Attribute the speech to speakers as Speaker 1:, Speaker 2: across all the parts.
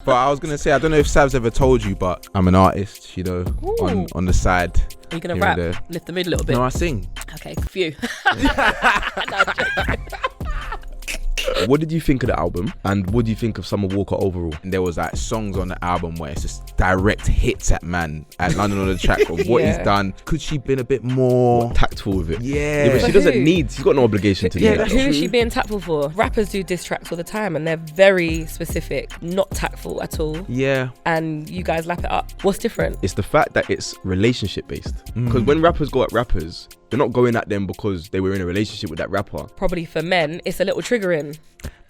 Speaker 1: But I was gonna say, I don't know if Sav's ever told you, but I'm an artist, you know, on the side.
Speaker 2: Are you gonna rap? Lift the mood a little bit.
Speaker 1: No, I sing.
Speaker 2: Okay, phew.
Speaker 3: What did you think of the album, and what do you think of Summer Walker overall?
Speaker 1: And there was like songs on the album where it's just direct hits at London on the track of what he's done. Could she been a bit more
Speaker 3: tactful with it?
Speaker 1: Yeah,
Speaker 3: but she doesn't need. She's got no obligation to do that.
Speaker 2: Who is she being tactful for? Rappers do diss tracks all the time, and they're very specific, not tactful at all.
Speaker 1: Yeah.
Speaker 2: And you guys lap it up. What's different?
Speaker 3: It's the fact that it's relationship based. Because when rappers go at rappers, they're not going at them because they were in a relationship with that rapper.
Speaker 2: Probably for men, it's a little triggering.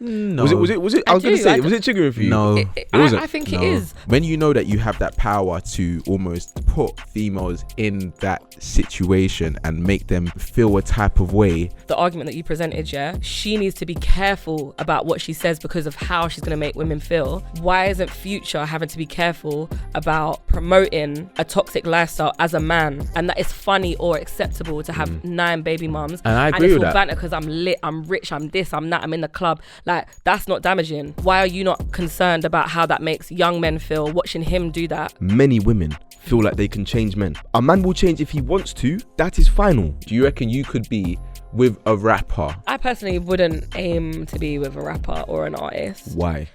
Speaker 1: No.
Speaker 3: Was it? I was going to say, was it triggering for you?
Speaker 1: No.
Speaker 2: I think it is.
Speaker 1: When you know that you have that power to almost put females in that situation and make them feel a type of way.
Speaker 2: The argument that you presented, she needs to be careful about what she says because of how she's going to make women feel. Why isn't Future having to be careful about promoting a toxic lifestyle as a man, and that it's funny or acceptable to have 9 baby mums?
Speaker 1: And I agree with that.
Speaker 2: And it's all banter because I'm lit, I'm rich, I'm this, I'm that, I'm in the club. Like, that's not damaging. Why are you not concerned about how that makes young men feel watching him do that?
Speaker 3: Many women feel like they can change men. A man will change if he wants to. That is final.
Speaker 1: Do you reckon you could be with a rapper?
Speaker 2: I personally wouldn't aim to be with a rapper or an artist.
Speaker 3: Why?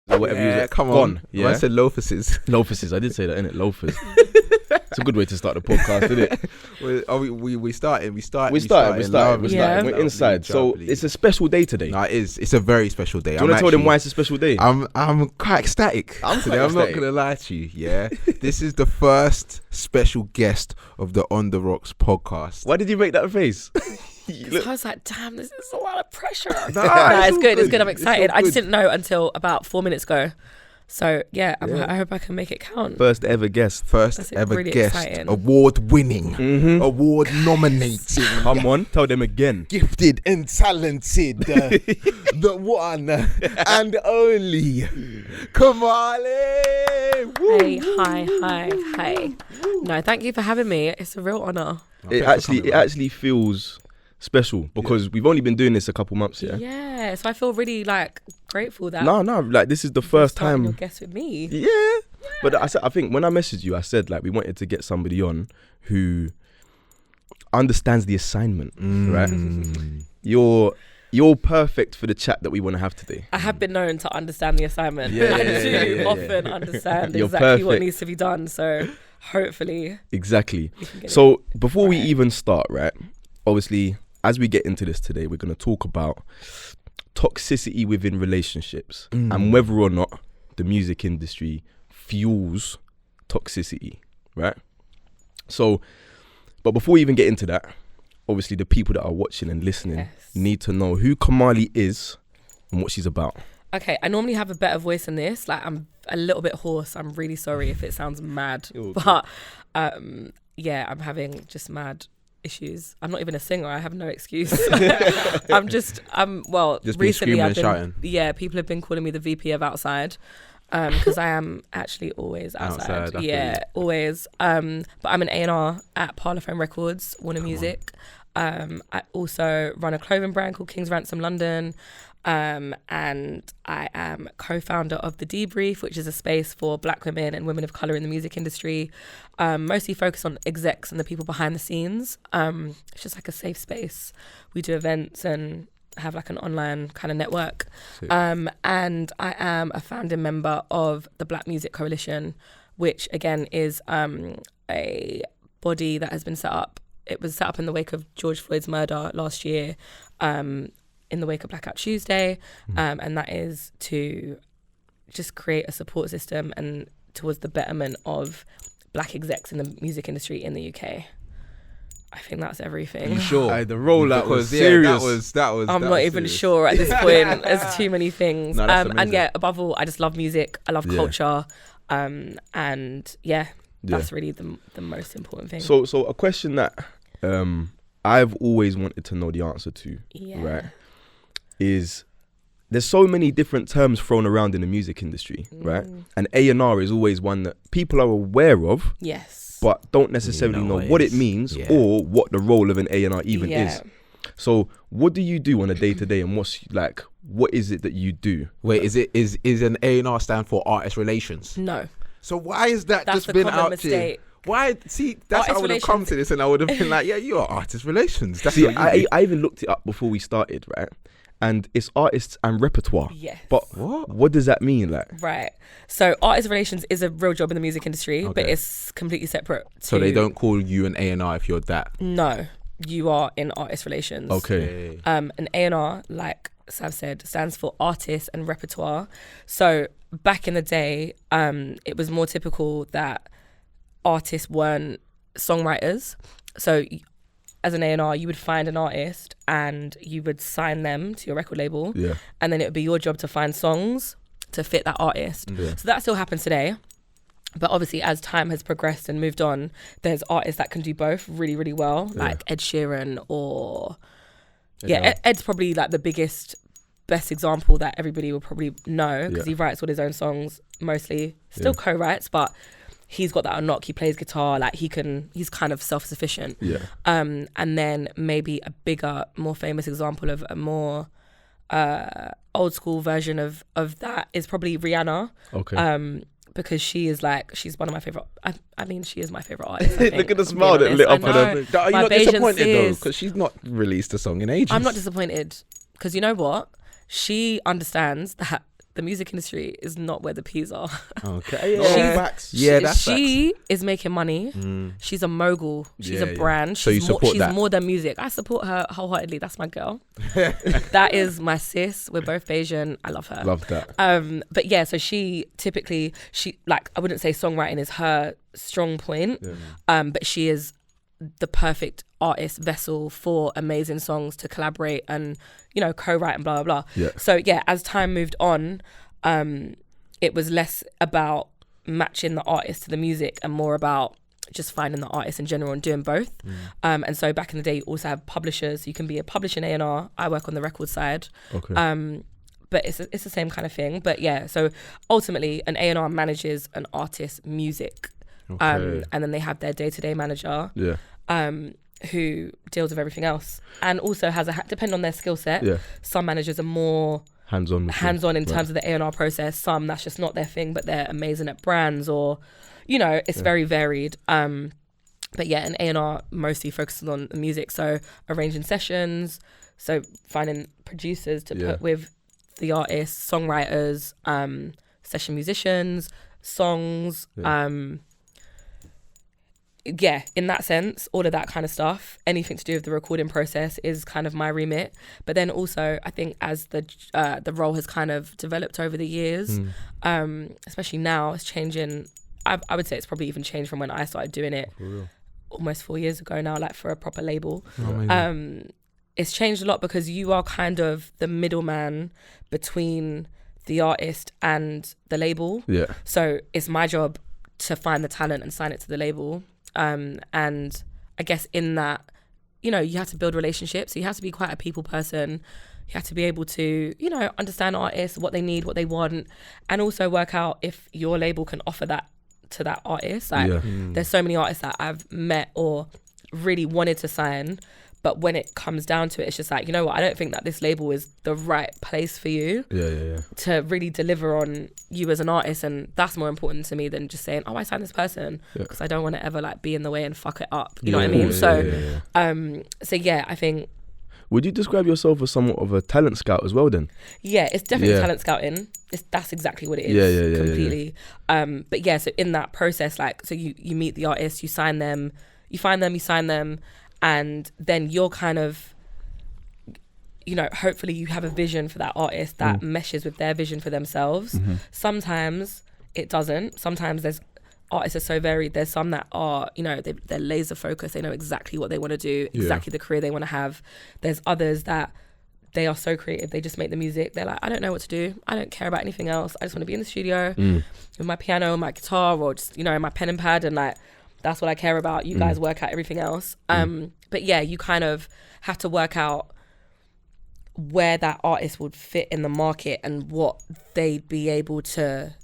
Speaker 1: Whatever come on.
Speaker 3: Yeah.
Speaker 1: I said loafuses.
Speaker 3: Loafuses. I did say that, innit? Loafers. It's a good way to start the podcast, isn't it?
Speaker 1: We started.
Speaker 3: We started. We're inside. So it's a special day today.
Speaker 1: No, it is. It's a very special day.
Speaker 3: Do you want to tell them why it's a special day?
Speaker 1: I'm quite ecstatic. I'm not gonna lie to you. Yeah, this is the first special guest of the On the Rocks podcast.
Speaker 3: Why did you make that face?
Speaker 2: I was like, damn, this is a lot of pressure.
Speaker 1: Nah,
Speaker 2: it's good. It's good. I'm excited.
Speaker 1: I
Speaker 2: I just didn't know until about 4 minutes ago. So I hope I can make it count.
Speaker 3: First ever guest.
Speaker 2: Really
Speaker 1: guest.
Speaker 2: exciting.
Speaker 1: Award winning. Award nominating.
Speaker 3: Come on, tell them again.
Speaker 1: Gifted and talented. The one and only Komali.
Speaker 2: Hi. No, thank you for having me. It's a real honor.
Speaker 3: It actually feels special because we've only been doing this a couple months.
Speaker 2: Yeah, so I feel really grateful that
Speaker 3: like this is the first time
Speaker 2: you're guest with me.
Speaker 3: Yeah. But I think when I messaged you, I said we wanted to get somebody on who understands the assignment, right? You're perfect for the chat that we want to have today.
Speaker 2: I have been known to understand the assignment. I do often understand
Speaker 3: You're
Speaker 2: exactly
Speaker 3: perfect.
Speaker 2: what needs to be done. So hopefully.
Speaker 3: Exactly. So before we even start, right? Obviously, as we get into this today, we're going to talk about toxicity within relationships and whether or not the music industry fuels toxicity, right? So, but before we even get into that, obviously the people that are watching and listening need to know who Kamali is and what she's about.
Speaker 2: Okay, I normally have a better voice than this. I'm a little bit hoarse. I'm really sorry if it sounds mad. But I'm having just mad issues. I'm not even a singer. I have no excuse. Just recently I've been shouting. Yeah, people have been calling me the VP of outside. Because I am actually always outside. Always. But I'm an A&R at Parlophone Records, Warner Music. I also run a clothing brand called King's Ransom London. And I am co-founder of The Debrief, which is a space for Black women and women of colour in the music industry, mostly focused on execs and the people behind the scenes. It's just a safe space. We do events and have an online kind of network. And I am a founding member of the Black Music Coalition, which again is a body that has been set up. It was set up in the wake of George Floyd's murder last year, in the wake of Blackout Tuesday, and that is to just create a support system and towards the betterment of Black execs in the music industry in the UK. I think that's everything.
Speaker 1: Sure.
Speaker 3: The rollout was serious.
Speaker 1: That was.
Speaker 2: I'm not even sure at this point. There's too many things.
Speaker 1: No,
Speaker 2: and above all, I just love music. I love culture. That's really the most important thing.
Speaker 3: So a question that I've always wanted to know the answer to, right, is there's so many different terms thrown around in the music industry, right? And A&R is always one that people are aware of.
Speaker 2: Yes.
Speaker 3: But don't necessarily know what it means or what the role of an A&R even is. So what do you do on a day-to-day, and what is it that you do?
Speaker 1: Wait, is an A&R stand for artist relations?
Speaker 2: No.
Speaker 1: So why is that
Speaker 2: That's
Speaker 1: just
Speaker 2: the
Speaker 1: been
Speaker 2: common
Speaker 1: out
Speaker 2: mistake.
Speaker 1: here? Why? See, that's how I would have come to this, and I would have been like, yeah, you are artist relations. That's
Speaker 3: I even looked it up before we started, right? And it's artists and repertoire.
Speaker 2: Yes.
Speaker 3: But what does that mean? Like,
Speaker 2: right. So artist relations is a real job in the music industry, but it's completely separate.
Speaker 1: So they don't call you an A&R if you're that?
Speaker 2: No, you are in artist relations.
Speaker 3: Okay.
Speaker 2: An A&R, like Sav said, stands for artist and repertoire. So back in the day, it was more typical that artists weren't songwriters. So as an A&R, you would find an artist and you would sign them to your record label.
Speaker 3: Yeah.
Speaker 2: And then it would be your job to find songs to fit that artist.
Speaker 3: Yeah.
Speaker 2: So that still happens today. But obviously, as time has progressed and moved on, there's artists that can do both really, really well, like Ed Sheeran or... Ed's probably like the best example that everybody will probably know, because he writes all his own songs mostly. Still co-writes, but he's got that unlock. He plays guitar, like he's kind of self-sufficient.
Speaker 3: Yeah.
Speaker 2: And then maybe a bigger, more famous example of a more old school version of that is probably Rihanna.
Speaker 3: Okay.
Speaker 2: Because she's one of my favorite. I mean, she is my favorite artist. I think.
Speaker 3: Look at the smile that lit up on her.
Speaker 1: Are you not disappointed though? Because she's not released a song in ages.
Speaker 2: I'm not disappointed, because you know what? She understands that the music industry is not where the peas are.
Speaker 1: Okay.
Speaker 2: She is making money. She's a mogul. She's a brand.
Speaker 1: So you support that?
Speaker 2: She's more than music. I support her wholeheartedly. That's my girl. That is my sis. We're both Bayesian. I love her.
Speaker 3: Love that.
Speaker 2: But yeah, so she typically, I wouldn't say songwriting is her strong point, but she is the perfect artist vessel for amazing songs to collaborate and, co-write and blah, blah, blah.
Speaker 3: Yeah.
Speaker 2: So yeah, as time moved on, it was less about matching the artist to the music and more about just finding the artist in general and doing both. And so back in the day, you also have publishers. You can be a publishing A&R. I work on the record side.
Speaker 3: Okay.
Speaker 2: But it's the same kind of thing. But yeah, so ultimately an A&R manages an artist's music.
Speaker 3: Okay.
Speaker 2: And then they have their day-to-day manager.
Speaker 3: Yeah.
Speaker 2: Who deals with everything else, and also has depending on their skill set.
Speaker 3: Yeah.
Speaker 2: Some managers are more
Speaker 3: hands-on
Speaker 2: in terms of the A&R process. Some that's just not their thing, but they're amazing at brands, or it's very varied. But yeah, an A&R mostly focuses on the music, so arranging sessions, so finding producers to put with the artists, songwriters, session musicians, songs. In that sense, all of that kind of stuff, anything to do with the recording process is kind of my remit. But then also, I think as the role has kind of developed over the years, especially now, it's changing. I would say it's probably even changed from when I started doing it almost 4 years ago now, like for a proper label. It's changed a lot because you are kind of the middleman between the artist and the label.
Speaker 3: Yeah.
Speaker 2: So it's my job to find the talent and sign it to the label. And I guess in that, you have to build relationships. So you have to be quite a people person. You have to be able to, understand artists, what they need, what they want, and also work out if your label can offer that to that artist. There's so many artists that I've met or really wanted to sign, but when it comes down to it, it's just like, you know what, I don't think that this label is the right place for you to really deliver on you as an artist. And that's more important to me than just saying, I signed this person, because I don't want to ever be in the way and fuck it up. You know what I mean? So I think...
Speaker 3: Would you describe yourself as somewhat of a talent scout as well then?
Speaker 2: Yeah, it's definitely talent scouting. That's exactly what it is. Completely. But yeah, so in that process, so you meet the artists, you sign them, you find them, you sign them, and then you're kind of, hopefully you have a vision for that artist that meshes with their vision for themselves. Sometimes it doesn't. Sometimes artists are so varied. There's some that are, they're laser focused. They know exactly what they want to do, exactly the career they want to have. There's others that they are so creative. They just make the music. They're like, I don't know what to do. I don't care about anything else. I just want to be in the studio with my piano, my guitar, or just, my pen and pad, and that's what I care about. You guys work out everything else. But yeah, you kind of have to work out where that artist would fit in the market and what they'd be able to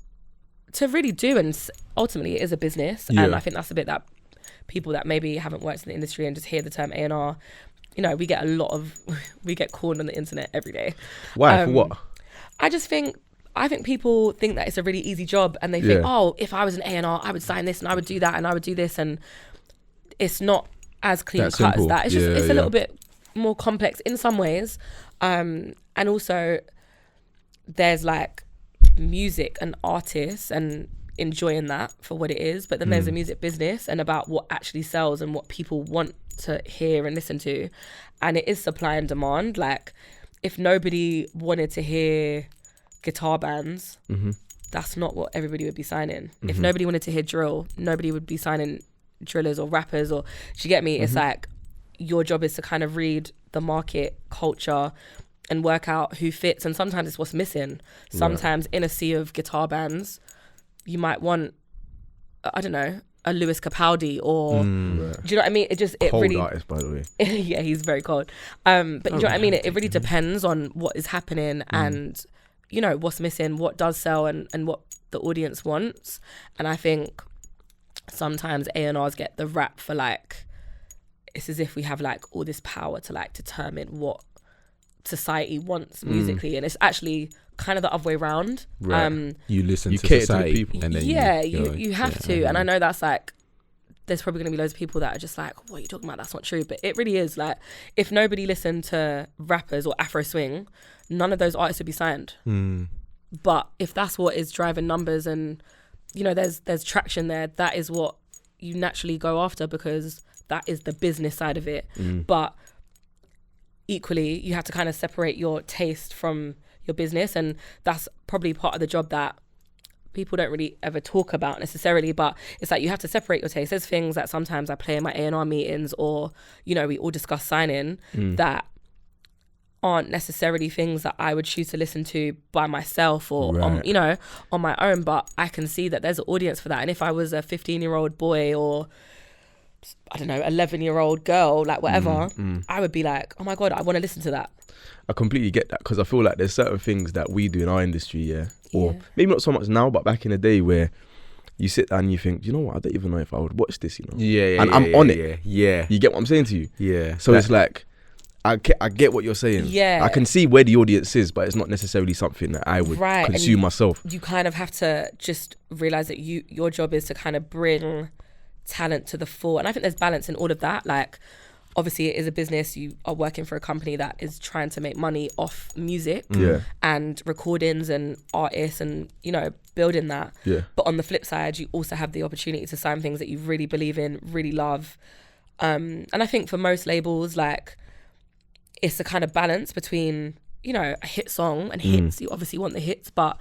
Speaker 2: really do. And ultimately it is a business. And I think that's a bit that people that maybe haven't worked in the industry and just hear the term A&R, you know, we get corn on the internet every day.
Speaker 3: Why? For what?
Speaker 2: I think people think that it's a really easy job, and they think, oh, if I was an A&R, I would sign this and I would do that and I would do this, and it's not as clean cut as that. It's just it's a little bit more complex in some ways, and also there's like music and artists and enjoying that for what it is, but then there's a music business and about what actually sells and what people want to hear and listen to, and it is supply and demand. Like, if nobody wanted to hear guitar bands, that's not what everybody would be signing. If nobody wanted to hear drill, nobody would be signing drillers or rappers, or, do you get me? It's like, your job is to kind of read the market culture and work out who fits, and sometimes it's what's missing. Sometimes in a sea of guitar bands, you might want, I don't know, a Lewis Capaldi, or do you know what I mean? It
Speaker 3: cold
Speaker 2: really
Speaker 3: artist, by the way.
Speaker 2: yeah, he's very cold. But you know what I mean? It really depends on what is happening and, you know, what's missing, what does sell, and what the audience wants. And I think sometimes A&Rs get the rap for like, it's as if we have like all this power to like determine what society wants musically, and it's actually kind of the other way around.
Speaker 1: Right. You listen to
Speaker 3: cater
Speaker 1: society,
Speaker 3: to the people.
Speaker 1: and then
Speaker 2: you have to. And I know that's like, there's probably going to be loads of people that are just like, what are you talking about? That's not true. But it really is. Like, if nobody listened to rappers or Afro swing, none of those artists would be signed. But if that's what is driving numbers, and, you know, there's traction there, that is what you naturally go after, because that is the business side of it. But equally, you have to kind of separate your taste from your business, and that's probably part of the job that people don't really ever talk about necessarily, but it's like, you have to separate your taste. There's things that sometimes I play in my A&R meetings, or, you know, we all discuss signing, that aren't necessarily things that I would choose to listen to by myself or on, you know, on my own, but I can see that there's an audience for that. And if I was a 15-year-old boy, or I don't know, 11-year-old girl, like whatever, I would be like, oh my God, I want to listen to that.
Speaker 3: I completely get that, because I feel like there's certain things that we do in our industry, or maybe not so much now, but back in the day, where you sit down and you think, you know what, I don't even know if I would watch this, you know. And I'm on it.
Speaker 1: Yeah.
Speaker 3: You get what I'm saying to you?
Speaker 1: Yeah.
Speaker 3: So it's like, I get what you're saying.
Speaker 2: Yeah.
Speaker 3: I can see where the audience is, but it's not necessarily something that I would consume myself.
Speaker 2: You kind of have to just realize that your job is to kind of bring talent to the fore. And I think there's balance in all of that. Like, obviously it is a business. You are working for a company that is trying to make money off music and recordings and artists, and, you know, building that. But on the flip side, you also have the opportunity to sign things that you really believe in, really love. And I think for most labels, like, it's a kind of balance between, you know, a hit song and hits. You obviously want the hits, but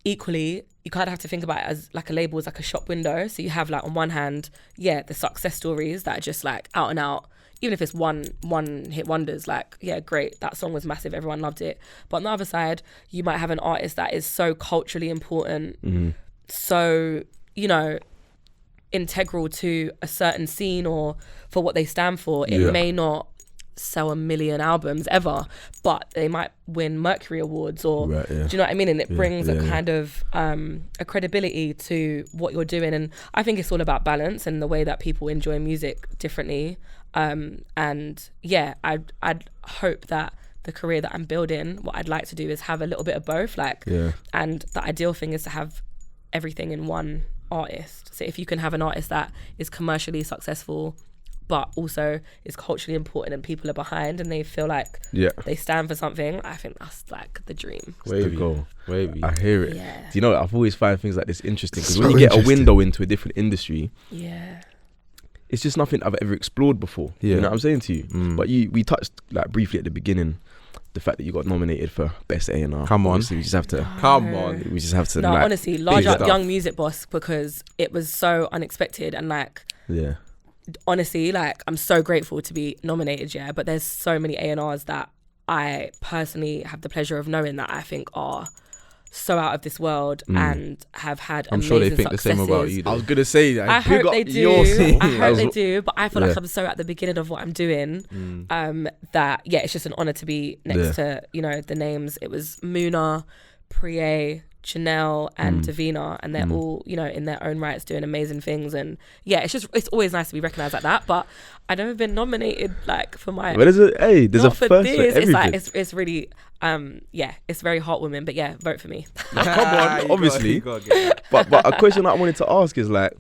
Speaker 2: equally, you kind of have to think about it as like a label is like a shop window. So you have, like, on one hand, the success stories that are just like out and out, even if it's one hit wonders, like, great, that song was massive, everyone loved it. But on the other side, you might have an artist that is so culturally important, so, you know, integral to a certain scene or for what they stand for. It may not sell 1 million albums ever, but they might win Mercury Awards, or do you know what I mean? And it brings a kind of a credibility to what you're doing. And I think it's all about balance and the way that people enjoy music differently. And I'd hope that the career that I'm building, what I'd like to do is have a little bit of both, like, and the ideal thing is to have everything in one artist. So if you can have an artist that is commercially successful, but also is culturally important, and people are behind and they feel like they stand for something, I think that's like the dream.
Speaker 3: Wavy.
Speaker 1: Wavy.
Speaker 3: I hear it. Do you know, I've always found things like this interesting, because when you get a window into a different industry, it's just nothing I've ever explored before. You know what I'm saying to you? But we touched, like, briefly at the beginning, the fact that you got nominated for Best A&R.
Speaker 1: Come on.
Speaker 3: Obviously, we just have to.
Speaker 1: We
Speaker 3: just have to.
Speaker 2: No,
Speaker 3: like,
Speaker 2: honestly, large up Young Music Boss, because it was so unexpected, and like, honestly, like, I'm so grateful to be nominated, but there's so many A&Rs that I personally have the pleasure of knowing that I think are so out of this world and have had amazing
Speaker 1: sure they think
Speaker 2: successes.
Speaker 1: the same about you.
Speaker 3: I was gonna say that.
Speaker 2: I hope they do. I hope they do. But I feel like I'm so at the beginning of what I'm doing that it's just an honor to be next to, you know, the names. It was Muna, Priye, Janelle and Davina, and they're all, you know, in their own rights doing amazing things. And yeah, it's always nice to be recognized like that. But I've never been nominated like for my.
Speaker 3: But there's a first for everything.
Speaker 2: It's like it's really it's very heartwarming. But yeah, vote for me.
Speaker 3: Come on, obviously. But a question I wanted to ask is like,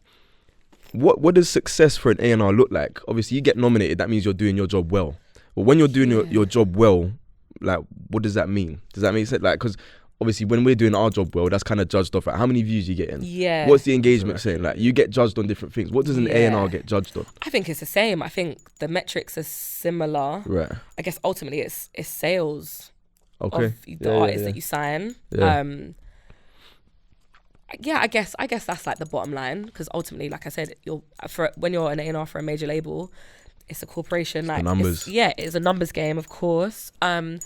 Speaker 3: what does success for an A&R look like? Obviously, you get nominated. That means you're doing your job well. But when you're doing your job well, like, what does that mean? Does that make sense? Like, because obviously, when we're doing our job well, that's kind of judged off at how many views you get in.
Speaker 2: Yeah.
Speaker 3: What's the engagement saying? Like, you get judged on different things. What does an A&R get judged on?
Speaker 2: I think it's the same. I think the metrics are similar.
Speaker 3: Right.
Speaker 2: I guess ultimately it's sales.
Speaker 3: Okay.
Speaker 2: Of the artists that you sign.
Speaker 3: Yeah.
Speaker 2: I guess that's like the bottom line, because ultimately, like I said, when you're an A&R for a major label, it's a corporation. Like,
Speaker 3: the numbers.
Speaker 2: It's a numbers game, of course. But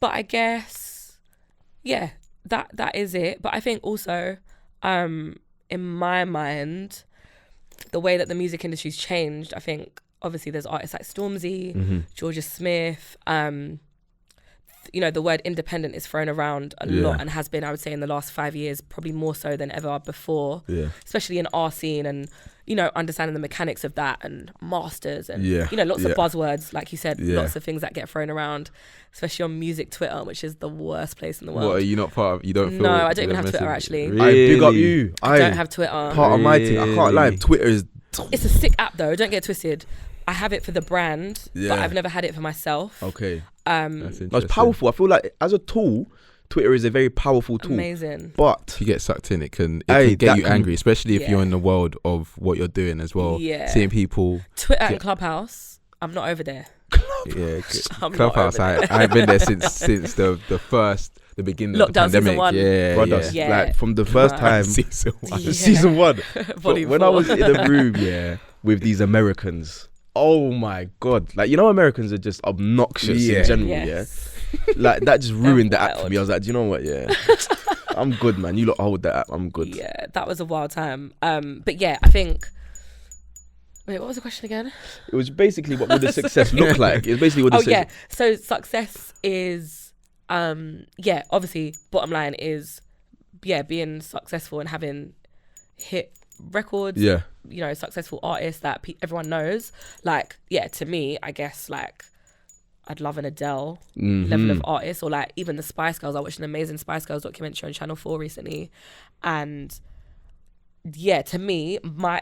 Speaker 2: I guess, that is it. But I think also, in my mind, the way that the music industry's changed, I think obviously there's artists like Stormzy, Georgia Smith. You know, the word independent is thrown around a lot, and has been, I would say, in the last 5 years, probably more so than ever before, especially in our scene, and, you know, understanding the mechanics of that, and masters, and, you know, lots of buzzwords, like you said, lots of things that get thrown around, especially on music Twitter, which is the worst place in the world.
Speaker 1: What, are you not part of, you don't feel?
Speaker 2: No, I don't even have Twitter, actually.
Speaker 3: Really? I big up you.
Speaker 2: I don't have Twitter.
Speaker 3: Part of my team. I can't lie, Twitter is...
Speaker 2: It's a sick app, though, don't get it twisted. I have it for the brand, but I've never had it for myself.
Speaker 3: Okay.
Speaker 1: It's
Speaker 3: powerful. I feel like as a tool, Twitter is a very powerful tool.
Speaker 2: Amazing.
Speaker 3: But
Speaker 1: if you get sucked in, it can get you angry, especially if you're in the world of what you're doing as well.
Speaker 2: Yeah.
Speaker 1: Seeing people.
Speaker 2: Twitter and Clubhouse, I'm not over there.
Speaker 1: Clubhouse. I've been there since the beginning
Speaker 2: Lockdown
Speaker 1: of the pandemic.
Speaker 2: season 1.
Speaker 1: Yeah,
Speaker 3: brothers,
Speaker 2: yeah.
Speaker 3: like from the first time. Season 1. When I was in the room, with these Americans. Oh my God. Like, you know, Americans are just obnoxious in general, Like, that just ruined the app for me. I was like, do you know what? Yeah. I'm good, man. You lot hold that app. I'm good.
Speaker 2: Yeah, that was a wild time. But yeah, I think... Wait, what was the question again?
Speaker 3: It was basically, what would the success look like? It was basically what the
Speaker 2: So success is... obviously, bottom line is, being successful and having hit records, you know, successful artists that everyone knows. Like, to me, I guess, like, I'd love an Adele level of artist, or like even the Spice Girls. I watched an amazing Spice Girls documentary on Channel 4 recently, and to me, I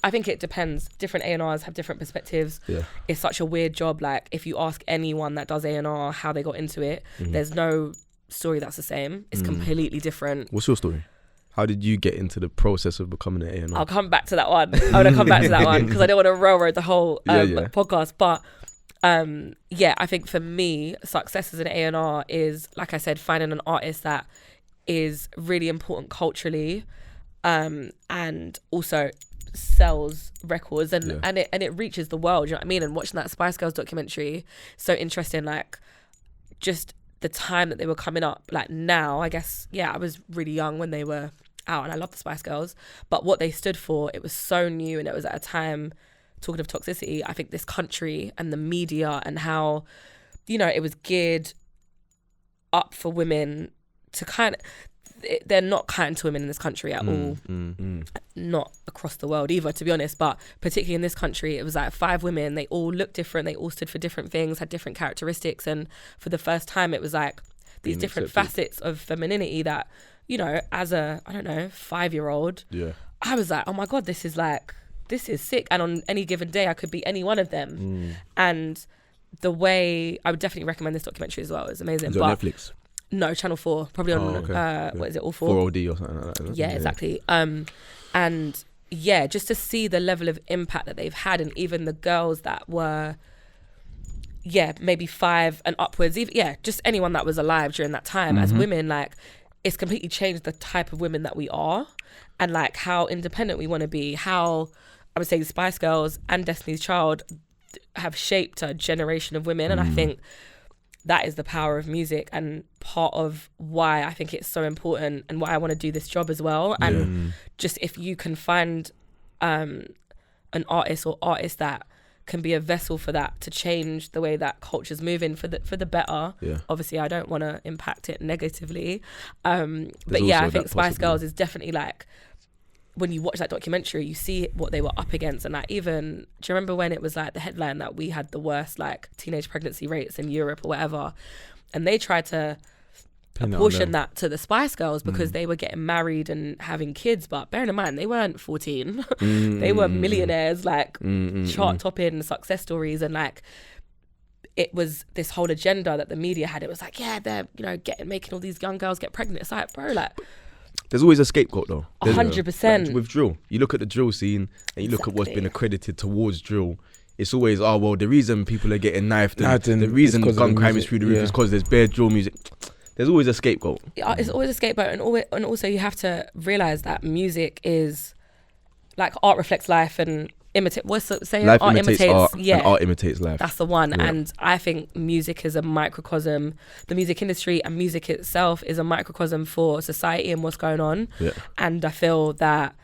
Speaker 2: think it depends. Different A&Rs have different perspectives. It's such a weird job. Like, if you ask anyone that does A&R how they got into it, there's no story that's the same. It's completely different.
Speaker 3: What's your story? How did you get into the process of becoming an A&R?
Speaker 2: I'll come back to that one. I'm going to come back to that one because I don't want to railroad the whole podcast. But I think for me, success as an A&R is, like I said, finding an artist that is really important culturally, and also sells records and it reaches the world. You know what I mean? And watching that Spice Girls documentary, so interesting. Like, just the time that they were coming up. Like, now, I guess, I was really young when they were out, and I love the Spice Girls, but what they stood for, it was so new, and it was at a time, talking of toxicity, I think this country and the media and how, you know, it was geared up for women to kind of, they're not kind to women in this country at all. Not across the world either, to be honest, but particularly in this country, it was like 5 women, they all looked different, they all stood for different things, had different characteristics, and for the first time it was like these different facets of femininity that, you know, as a, I don't know, 5-year-old, I was like, oh my God, this is sick, and on any given day I could be any one of them. And the way, I would definitely recommend this documentary as well. It's amazing.
Speaker 1: Is it on Netflix?
Speaker 2: No, Channel 4, probably on what is it, All 4?
Speaker 3: 4OD or something like that.
Speaker 2: Yeah, exactly. And just to see the level of impact that they've had, and even the girls that were maybe 5 and upwards, even just anyone that was alive during that time as women, like, it's completely changed the type of women that we are, and like how independent we want to be, how I would say the Spice Girls and Destiny's Child have shaped a generation of women. And I think that is the power of music, and part of why I think it's so important, and why I want to do this job as well. And just if you can find an artist or artists that can be a vessel for that, to change the way that culture's moving for the better. Obviously I don't want to impact it negatively, but yeah, I think Spice Girls is definitely like, when you watch that documentary, you see what they were up against. And like, even, do you remember when it was like the headline that we had the worst like teenage pregnancy rates in Europe or whatever, and they tried to apportion that to the Spice Girls because they were getting married and having kids, but bearing in mind they weren't 14. They were millionaires, like chart topping success stories, and like it was this whole agenda that the media had. It was like, yeah, they're, you know, making all these young girls get pregnant. It's like, bro, like,
Speaker 3: there's always a scapegoat though.
Speaker 2: 100%.
Speaker 3: Like with drill, you look at the drill scene and you look at what's been accredited towards drill. It's always, oh well, the reason people are getting knifed and the reason gun crime is through the roof is because there's bare drill music. There's always a scapegoat.
Speaker 2: It's always a scapegoat, and also you have to realize that music is like, art reflects life and imitate. What's it saying?
Speaker 3: Life imitates art, and art imitates life.
Speaker 2: That's the one. Yeah. And I think music is a microcosm. The music industry and music itself is a microcosm for society and what's going on. Yeah. And I feel that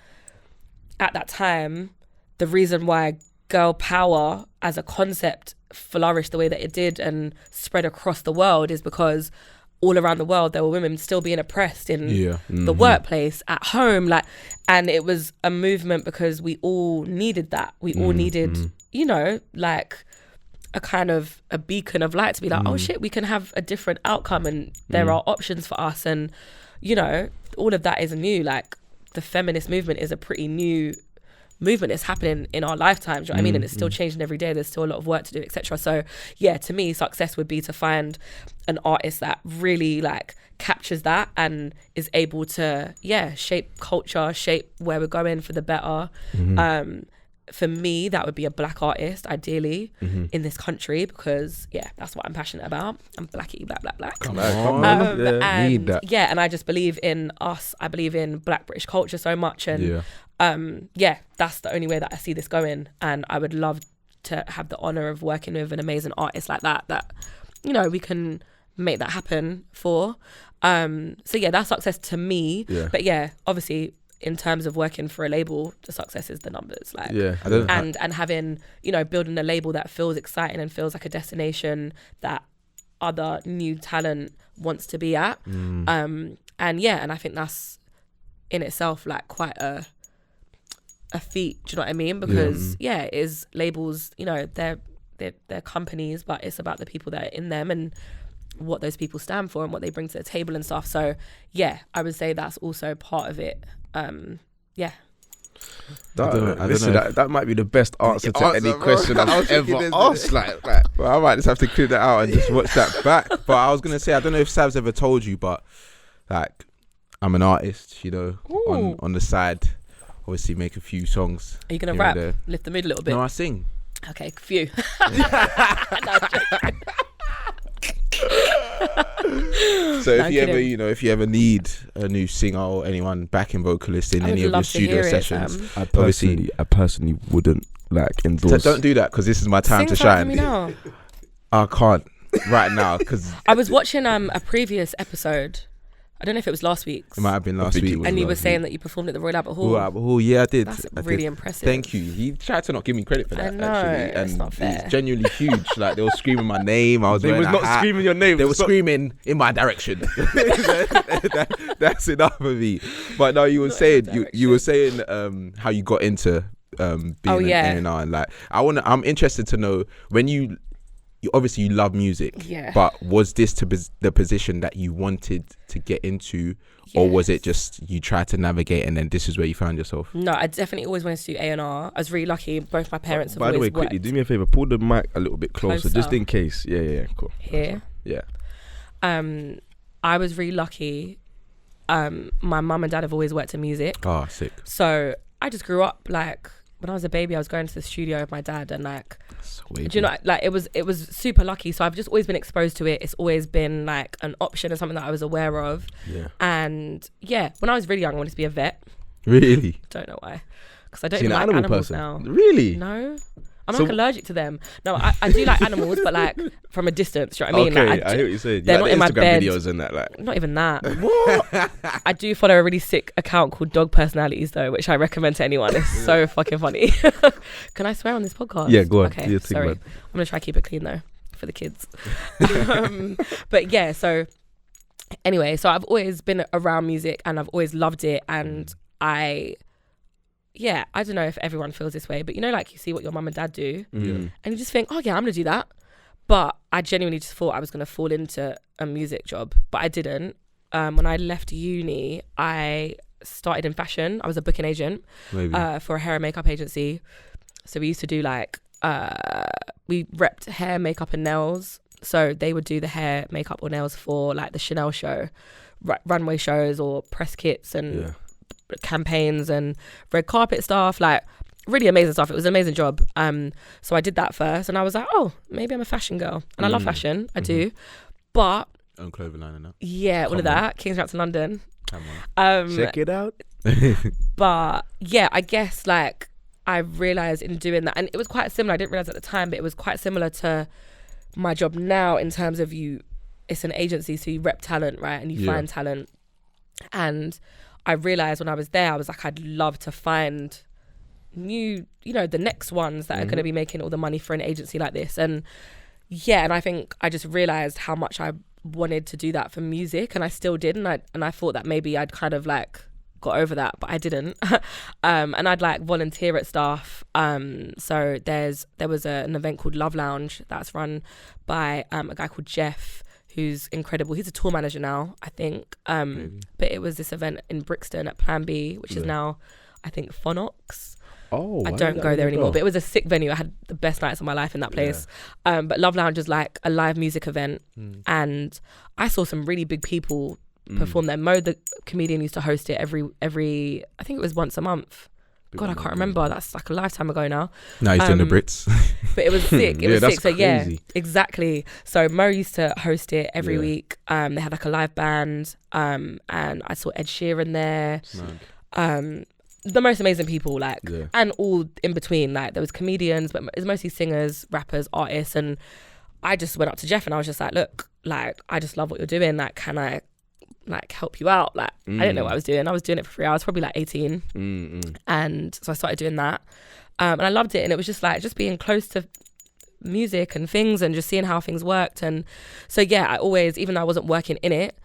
Speaker 2: at that time, the reason why girl power as a concept flourished the way that it did and spread across the world is because all around the world there were women still being oppressed in the workplace, at home, like, and it was a movement because we all needed that. We all needed, you know, like a kind of a beacon of light to be like, oh shit, we can have a different outcome and there are options for us. And, you know, all of that is new. Like, the feminist movement is a pretty new movement. It's happening in our lifetimes, do you know what I mean? And it's still changing every day. There's still a lot of work to do, etc. So yeah, to me, success would be to find an artist that really like captures that and is able to shape culture, shape where we're going for the better. For me, that would be a black artist, ideally, in this country, because that's what I'm passionate about. I'm blacky, black.
Speaker 1: Come on.
Speaker 2: Need that. Yeah, and I just believe in us. I believe in Black British culture so much, and that's the only way that I see this going. And I would love to have the honor of working with an amazing artist like that, you know, we can make that happen for. So yeah, that's success to me. But yeah, obviously, in terms of working for a label, the success is the numbers, like, and having, you know, building a label that feels exciting and feels like a destination that other new talent wants to be at. And I think that's in itself like quite a feat, do you know what I mean? Because it is labels, you know, they're companies, but it's about the people that are in them and what those people stand for and what they bring to the table and stuff. So yeah, I would say that's also part of it.
Speaker 3: That might be the best answer to any question I've ever asked.
Speaker 1: Well, I might just have to clear that out and just watch that back. But I was gonna say, I don't know if Sav's ever told you, but like, I'm an artist, you know, on the side. Obviously, make a few songs.
Speaker 2: Are you gonna rap? Lift the mood a little bit?
Speaker 1: No, I sing.
Speaker 2: Okay, few.
Speaker 1: So if you ever need a new singer or anyone backing vocalist in any of your studio sessions,
Speaker 3: I personally wouldn't like endorse.
Speaker 1: So don't do that, because this is my time to shine.
Speaker 2: Now.
Speaker 1: I can't right now because
Speaker 2: I was watching a previous episode. I don't know if it was last week's.
Speaker 1: It might have been last week.
Speaker 2: And you were saying that you performed at the Royal Albert Hall.
Speaker 1: Royal Albert Hall, yeah, I did.
Speaker 2: That's really impressive.
Speaker 1: Thank you. He tried to not give me credit for that.
Speaker 2: I know,
Speaker 1: actually, and
Speaker 2: it's not fair.
Speaker 1: It's genuinely huge. Like, they were screaming my name.
Speaker 3: They were not screaming your name.
Speaker 1: They were screaming in my direction. That's enough of me. But no, you were saying how you got into being an A&R, and like, I'm interested to know, when you obviously you love music, but was this the position that you wanted to get into? Or was it just you tried to navigate and then this is where you found yourself?
Speaker 2: No, I definitely always wanted to do A&R. I was really lucky. Both my parents have
Speaker 3: always
Speaker 2: worked.
Speaker 3: By the way, quickly, do me a favour. Pull the mic a little bit closer. Just in case. Yeah, cool.
Speaker 2: Here?
Speaker 3: Yeah.
Speaker 2: I was really lucky. My mum and dad have always worked in music.
Speaker 1: Oh, sick.
Speaker 2: So I just grew up, like, when I was a baby, I was going to the studio with my dad, and like, do you know, like, it was super lucky. So I've just always been exposed to it. It's always been like an option and something that I was aware of. Yeah. And yeah, when I was really young, I wanted to be a vet.
Speaker 1: Really?
Speaker 2: Don't know why. Because I don't even like animals now.
Speaker 3: Really?
Speaker 2: No. I'm like allergic to them. No, I do like animals, but like from a distance. Do you know what I mean?
Speaker 3: Okay,
Speaker 2: like,
Speaker 3: I hear what you're saying.
Speaker 2: They're not in my bed.
Speaker 3: Videos and that, like.
Speaker 2: Not even that. What? I do follow a really sick account called Dog Personalities though, which I recommend to anyone. It's so fucking funny. Can I swear on this podcast?
Speaker 3: Yeah, go on.
Speaker 2: Okay, sorry. I'm gonna try to keep it clean though for the kids. But yeah, so anyway, so I've always been around music and I've always loved it, and I don't know if everyone feels this way, but you know, like you see what your mum and dad do and you just think, oh yeah, I'm gonna do that. But I genuinely just thought I was gonna fall into a music job, but I didn't. When I left uni, I started in fashion. I was a booking agent for a hair and makeup agency. So we used to do like we repped hair, makeup and nails. So they would do the hair, makeup or nails for like the Chanel show, runway shows or press kits and campaigns and red carpet stuff, like really amazing stuff. It was an amazing job. So I did that first and I was like, oh, maybe I'm a fashion girl. And I love fashion, I do. But
Speaker 1: own clothing line and that.
Speaker 2: Yeah, all of that. King's Route to London.
Speaker 1: Come on.
Speaker 3: Check it out.
Speaker 2: But yeah, I guess like I realised in doing that, and it was quite similar, I didn't realise at the time, but it was quite similar to my job now in terms of it's an agency, so you rep talent, right? And you find talent. And I realised when I was there, I was like, I'd love to find new, the next ones that are going to be making all the money for an agency like this. And yeah, and I think I just realised how much I wanted to do that for music, and I still did, and I thought that maybe I'd kind of like got over that, but I didn't. And I'd like volunteer at stuff. So there was an event called Love Lounge that's run by a guy called Jeff, who's incredible. He's a tour manager now, I think. But it was this event in Brixton at Plan B, which is now, I think, Phonox.
Speaker 3: Oh,
Speaker 2: I don't go there anymore, but it was a sick venue. I had the best nights of my life in that place. But Love Lounge is like a live music event, and I saw some really big people perform there. Mo, the comedian, used to host it every I think it was once a month. God, I can't remember. That's like a lifetime ago now.
Speaker 1: No, he's doing the Brits.
Speaker 2: But it was sick. It was sick. So
Speaker 3: crazy.
Speaker 2: yeah, exactly. So Mo used to host it every week. They had like a live band, and I saw Ed Sheeran there. The most amazing people, like, and all in between. Like, there was comedians, but it's mostly singers, rappers, artists. And I just went up to Jeff and I was just like, look, like, I just love what you're doing. Like, can I like help you out? Like, I didn't know what I was doing. I was doing it for free. I was probably like 18. And so I started doing that. And I loved it. And it was just like, just being close to music and things and just seeing how things worked. And so, yeah, I always, even though I wasn't working in it,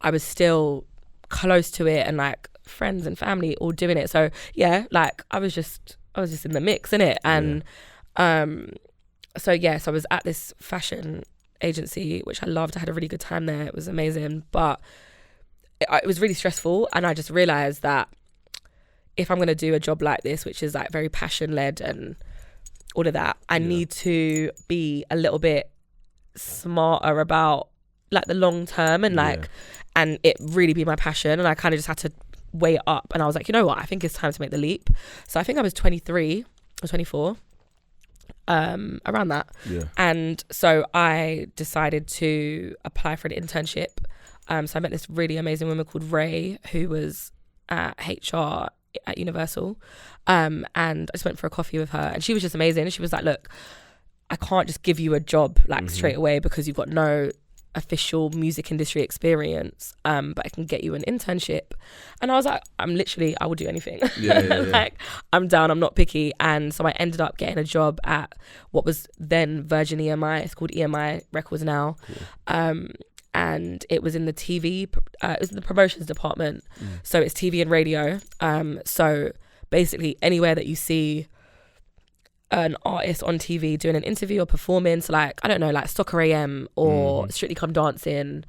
Speaker 2: I was still close to it, and like friends and family all doing it. So yeah, like I was just in the mix, innit? And so I was at this fashion agency, which I loved. I had a really good time there. It was amazing, but it was really stressful. And I just realized that if I'm going to do a job like this, which is like very passion led and all of that, I need to be a little bit smarter about like the long term and like, and it really be my passion. And I kind of just had to weigh it up. And I was like, you know what? I think it's time to make the leap. So I think I was 23 or 24, around that. Yeah. And so I decided to apply for an internship. So I met this really amazing woman called Ray, who was at HR at Universal. And I just went for a coffee with her, and she was just amazing. And she was like, look, I can't just give you a job like straight away because you've got no official music industry experience, but I can get you an internship. And I was like, I will do anything. Like, I'm down, I'm not picky. And so I ended up getting a job at what was then Virgin EMI. It's called EMI Records now. Cool. And it was in the TV, it was in the promotions department. So it's TV and radio. So basically anywhere that you see an artist on TV doing an interview or performance, like, I don't know, like Soccer AM or Strictly Come Dancing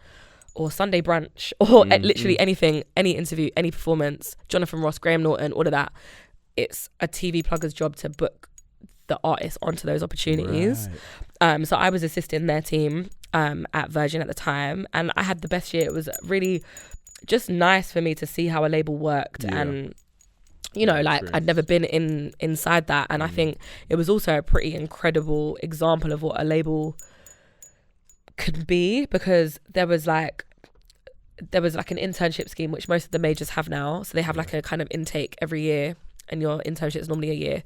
Speaker 2: or Sunday Brunch or literally anything, any interview, any performance, Jonathan Ross, Graham Norton, all of that. It's a TV plugger's job to book the artist onto those opportunities. Right. So I was assisting their team at Virgin at the time, and I had the best year. It was really just nice for me to see how a label worked and you know, like I'd never been inside that, and I think it was also a pretty incredible example of what a label could be, because there was like an internship scheme which most of the majors have now. So they have like a kind of intake every year, and your internship is normally a year.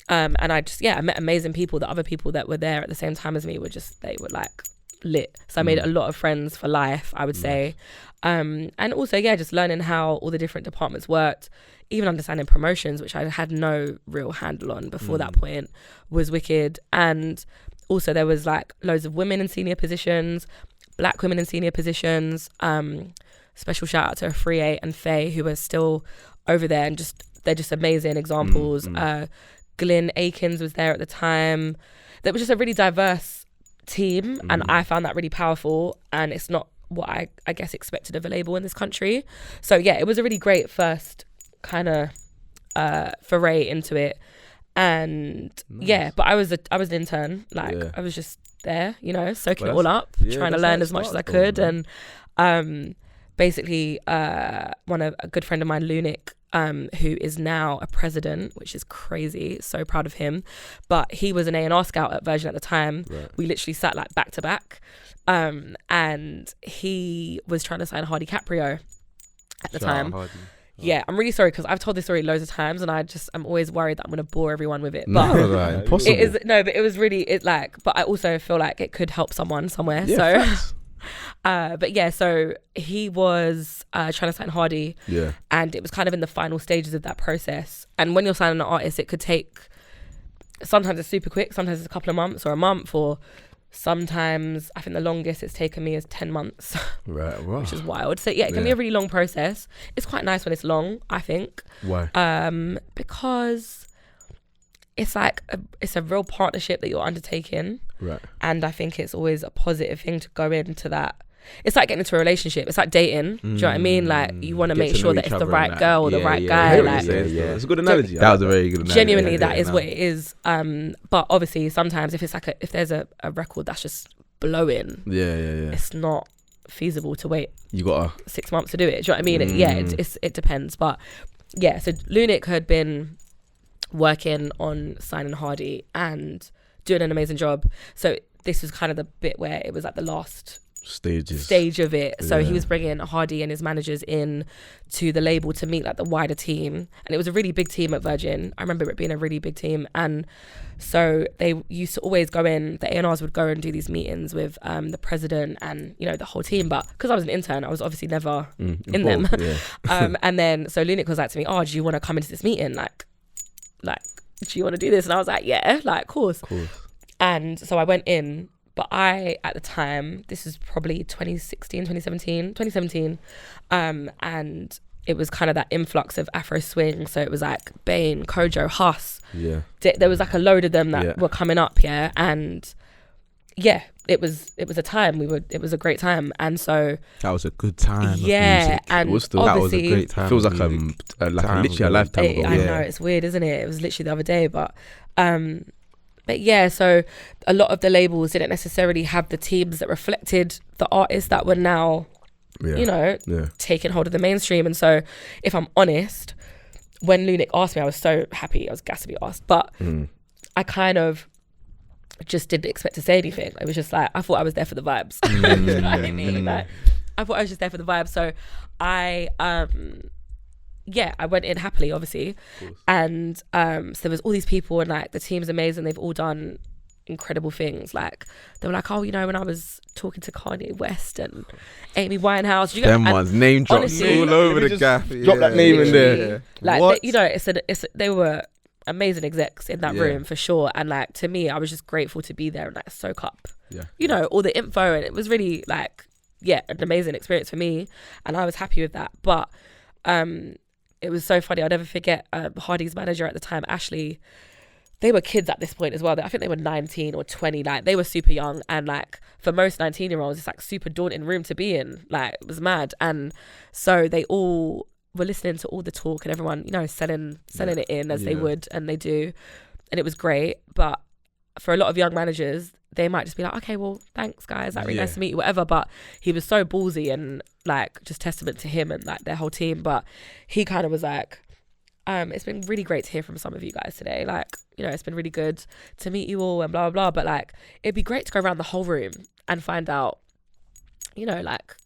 Speaker 2: And I met amazing people. The other people that were there at the same time as me they were like lit. So I made a lot of friends for life, I would say. And also, just learning how all the different departments worked, even understanding promotions, which I had no real handle on before that point, was wicked. And also there was like loads of women in senior positions, black women in senior positions. Special shout out to Free 8 and Faye, who are still over there, and they're just amazing examples. Glyn Akins was there at the time. There was just a really diverse team, and I found that really powerful, and it's not what I guess expected of a label in this country. So it was a really great first kind of foray into it. And but I was an intern, I was just there, soaking it all up, trying to learn as much as I could. And basically a good friend of mine, Lunik, who is now a president, which is crazy, so proud of him, but he was an A&R scout at Virgin at the time. We literally sat like back to back, and he was trying to sign Hardy Caprio at the time. I'm really sorry, because I've told this story loads of times, and I'm always worried that I'm going to bore everyone with it. But
Speaker 3: impossible.
Speaker 2: But it was really but I also feel like it could help someone somewhere. So he was trying to sign Hardy, and it was kind of in the final stages of that process. And when you're signing an artist, it could take, sometimes it's super quick, sometimes it's a couple of months or a month, or sometimes I think the longest it's taken me is 10 months, which is wild. So it can be a really long process. It's quite nice when it's long, I think.
Speaker 3: Why?
Speaker 2: Because it's like it's a real partnership that you're undertaking, and I think it's always a positive thing to go into that. It's like getting into a relationship. It's like dating. Do you know what I mean? Like, you want to make sure that it's the right girl or the right guy.
Speaker 3: It's a good analogy.
Speaker 1: That was a very good analogy.
Speaker 2: Genuinely, that is what it is. But obviously, sometimes if it's like if there's a record that's just blowing, it's not feasible to wait.
Speaker 3: You got
Speaker 2: 6 months to do it. Do you know what I mean? It depends. But so Lunik had been working on signing Hardy and doing an amazing job. So this was kind of the bit where it was like the last stage of it. So he was bringing Hardy and his managers in to the label to meet like the wider team, and it was a really big team at Virgin. I remember it being a really big team, and so they used to always go in, the A&Rs would go and do these meetings with the president and the whole team. But because I was an intern, I was obviously never in them. And then so Lunik was like to me, do you want to come into this meeting, like do you want to do this? And I was like, of course. And so I went in, but at the time, this was probably 2017, and it was kind of that influx of Afro swing. So it was like Bane, Kojo, Huss. There was like a load of them that were coming up, and it was a time. It was a great time, and so
Speaker 1: that was a good time.
Speaker 2: And
Speaker 3: it was still,
Speaker 1: that was a great time.
Speaker 3: Feels like literally a lifetime ago.
Speaker 2: I know, it's weird, isn't it? It was literally the other day, but so a lot of the labels didn't necessarily have the teams that reflected the artists that were now, taking hold of the mainstream. And so, if I'm honest, when Lunik asked me, I was so happy. I was gassed to be asked, but I kind of just didn't expect to say anything. It was just like, I thought I was there for the vibes. You know what I mean? Like, I thought I was just there for the vibes. So I went in happily, obviously. And so there was all these people, and like the team's amazing. They've all done incredible things. Like they were like, when I was talking to Kanye West and Amy Winehouse,
Speaker 1: them ones name drops all over the gaff.
Speaker 3: Drop that name in there.
Speaker 2: Like they were amazing execs in that room for sure. And like to me, I was just grateful to be there and like soak up, all the info, and it was really like an amazing experience for me, and I was happy with that. But it was so funny. I'll never forget Hardy's manager at the time, Ashley. They were kids at this point as well. I think they were 19 or 20. Like they were super young, and like for most 19-year-olds, it's like super daunting room to be in. Like it was mad. And so they all were listening to all the talk, and everyone, selling it in as they would, and they do. And it was great. But for a lot of young managers, they might just be like, okay, well, thanks guys, like really nice to meet you, whatever. But he was so ballsy, and like just testament to him and like their whole team. But he kind of was like, it's been really great to hear from some of you guys today. Like, it's been really good to meet you all and blah, blah, blah. But like, it'd be great to go around the whole room and find out, like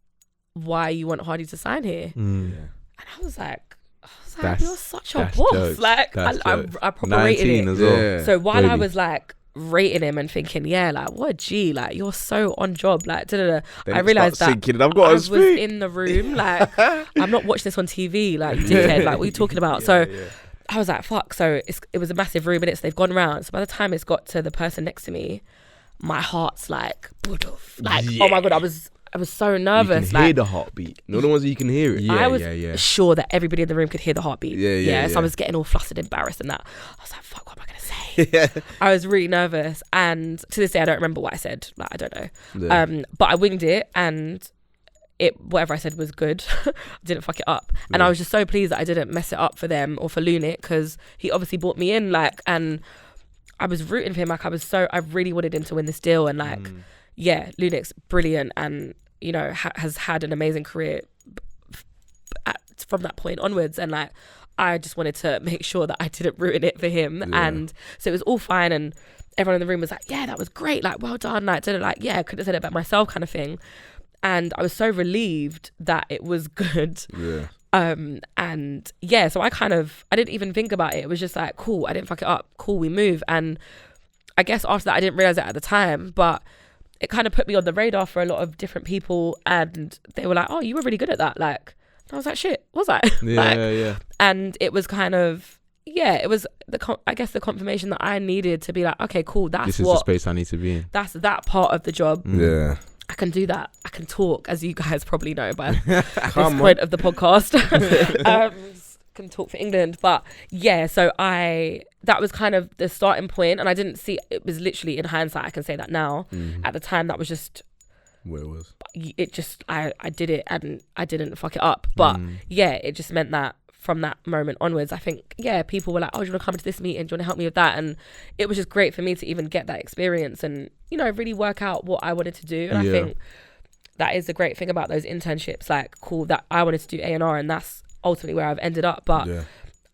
Speaker 2: why you want Hardy to sign here. And I was like, Like, you're such a boss.
Speaker 1: Jokes.
Speaker 2: Like, I proper rated it.
Speaker 1: As well.
Speaker 3: Yeah.
Speaker 2: So while I was like rating him and thinking, yeah, like, what a G, like, you're so on job, like, da-da-da. I realised that I was in the room, like, I'm not watching this on TV, like, dickhead, like, what are you talking about? I was like, fuck. So it was a massive room, and they've gone round. So by the time it's got to the person next to me, my heart's like, oh my God, I was so nervous.
Speaker 3: You can hear the heartbeat. No, the ones that you can hear it.
Speaker 2: I was sure that everybody in the room could hear the heartbeat. So I was getting all flustered, embarrassed, and that. I was like, fuck, what am I going to say? I was really nervous, and to this day I don't remember what I said. Like, I don't know. But I winged it, and whatever I said was good. I didn't fuck it up, and I was just so pleased that I didn't mess it up for them or for Lunik, because he obviously brought me in, like, and I was rooting for him. Like, I really wanted him to win this deal, and like, Lunik's brilliant, and you know, has had an amazing career from that point onwards, and like, I just wanted to make sure that I didn't ruin it for him, and so it was all fine, and everyone in the room was like, yeah, that was great, like, well done, like, yeah, I could have said it about myself, kind of thing. And I was so relieved that it was good. So I didn't even think about it. It was just like, cool, I didn't fuck it up. Cool, we move. And I guess after that, I didn't realize it at the time, but it kind of put me on the radar for a lot of different people. And they were like, oh, you were really good at that. Like, I was like, shit, was I? And it was kind of, it was I guess the confirmation that I needed to be like, okay, cool, this is the space I need to be in. That's that part of the job. I can do that. I can talk, as you guys probably know by this point of the podcast. Can talk for England. But so that was kind of the starting point, and I didn't see, it was literally, in hindsight, I can say that now. At the time, that was just
Speaker 3: where it was.
Speaker 2: It just, I did it, and I didn't fuck it up. But it just meant that from that moment onwards, I think, people were like, oh, do you want to come to this meeting? Do you want to help me with that? And it was just great for me to even get that experience and, you know, really work out what I wanted to do. And I think that is the great thing about those internships, like, cool, that I wanted to do A&R, and that's ultimately where I've ended up. But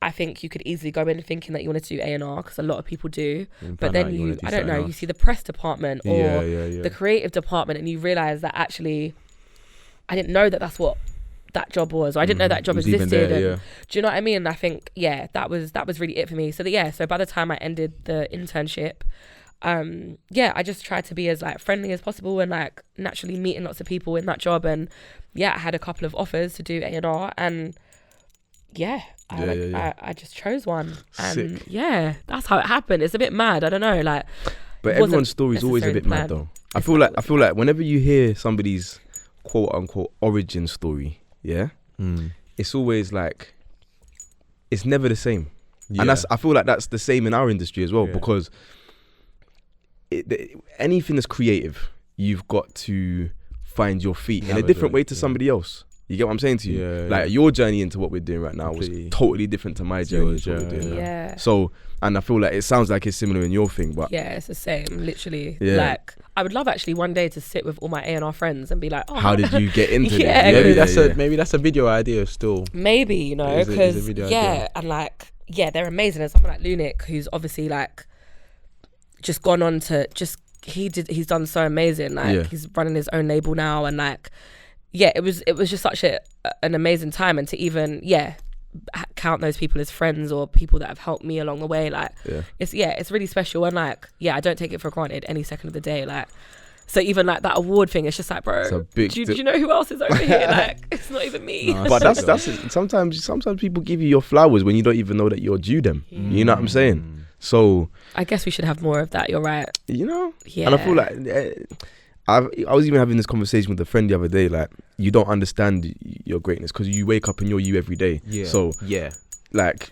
Speaker 2: I think you could easily go in thinking that you wanted to do A&R, because a lot of people do. But then you see the press department or the creative department, and you realise that actually, I didn't know that that's what that job was, or I didn't know that job existed. Do you know what I mean? And I think that was really it for me. So by the time I ended the internship, I just tried to be as like friendly as possible, and like naturally meeting lots of people in that job. And I had a couple of offers to do A&R, and I just chose one. And
Speaker 3: sick.
Speaker 2: That's how it happened. It's a bit mad, I don't know, like,
Speaker 3: but everyone's story is always a bit mad though. I feel like whenever you hear somebody's quote unquote origin story, it's always like, it's never the same. And I feel like that's the same in our industry as well, because anything that's creative, you've got to find your feet in a different way to somebody else. You get what I'm saying to you? Like, your journey into what we're doing right now was totally different to my journey into what we're doing now. So, and I feel like it sounds like it's similar in your thing, but
Speaker 2: it's the same, literally. Like, I would love actually one day to sit with all my A&R friends and be like, oh,
Speaker 3: how did you get into this?
Speaker 1: Maybe that's a video idea still.
Speaker 2: Maybe, you know, because and like, they're amazing. And someone like Lunik, who's obviously like just gone on to he's done so amazing. Like, he's running his own label now, and like, it was just such an amazing time, and to even count those people as friends or people that have helped me along the way, like it's really special. And like I don't take it for granted any second of the day. Like, so even like that award thing, it's just like, bro, do you know who else is over here? Like, it's not even me.
Speaker 3: No, but that's it. Sometimes people give you your flowers when you don't even know that you're due them. You know what I'm saying? So
Speaker 2: I guess we should have more of that. You're right.
Speaker 3: You know? And I feel like I was even having this conversation with a friend the other day, like, you don't understand your greatness because you wake up and you're you every day. So like,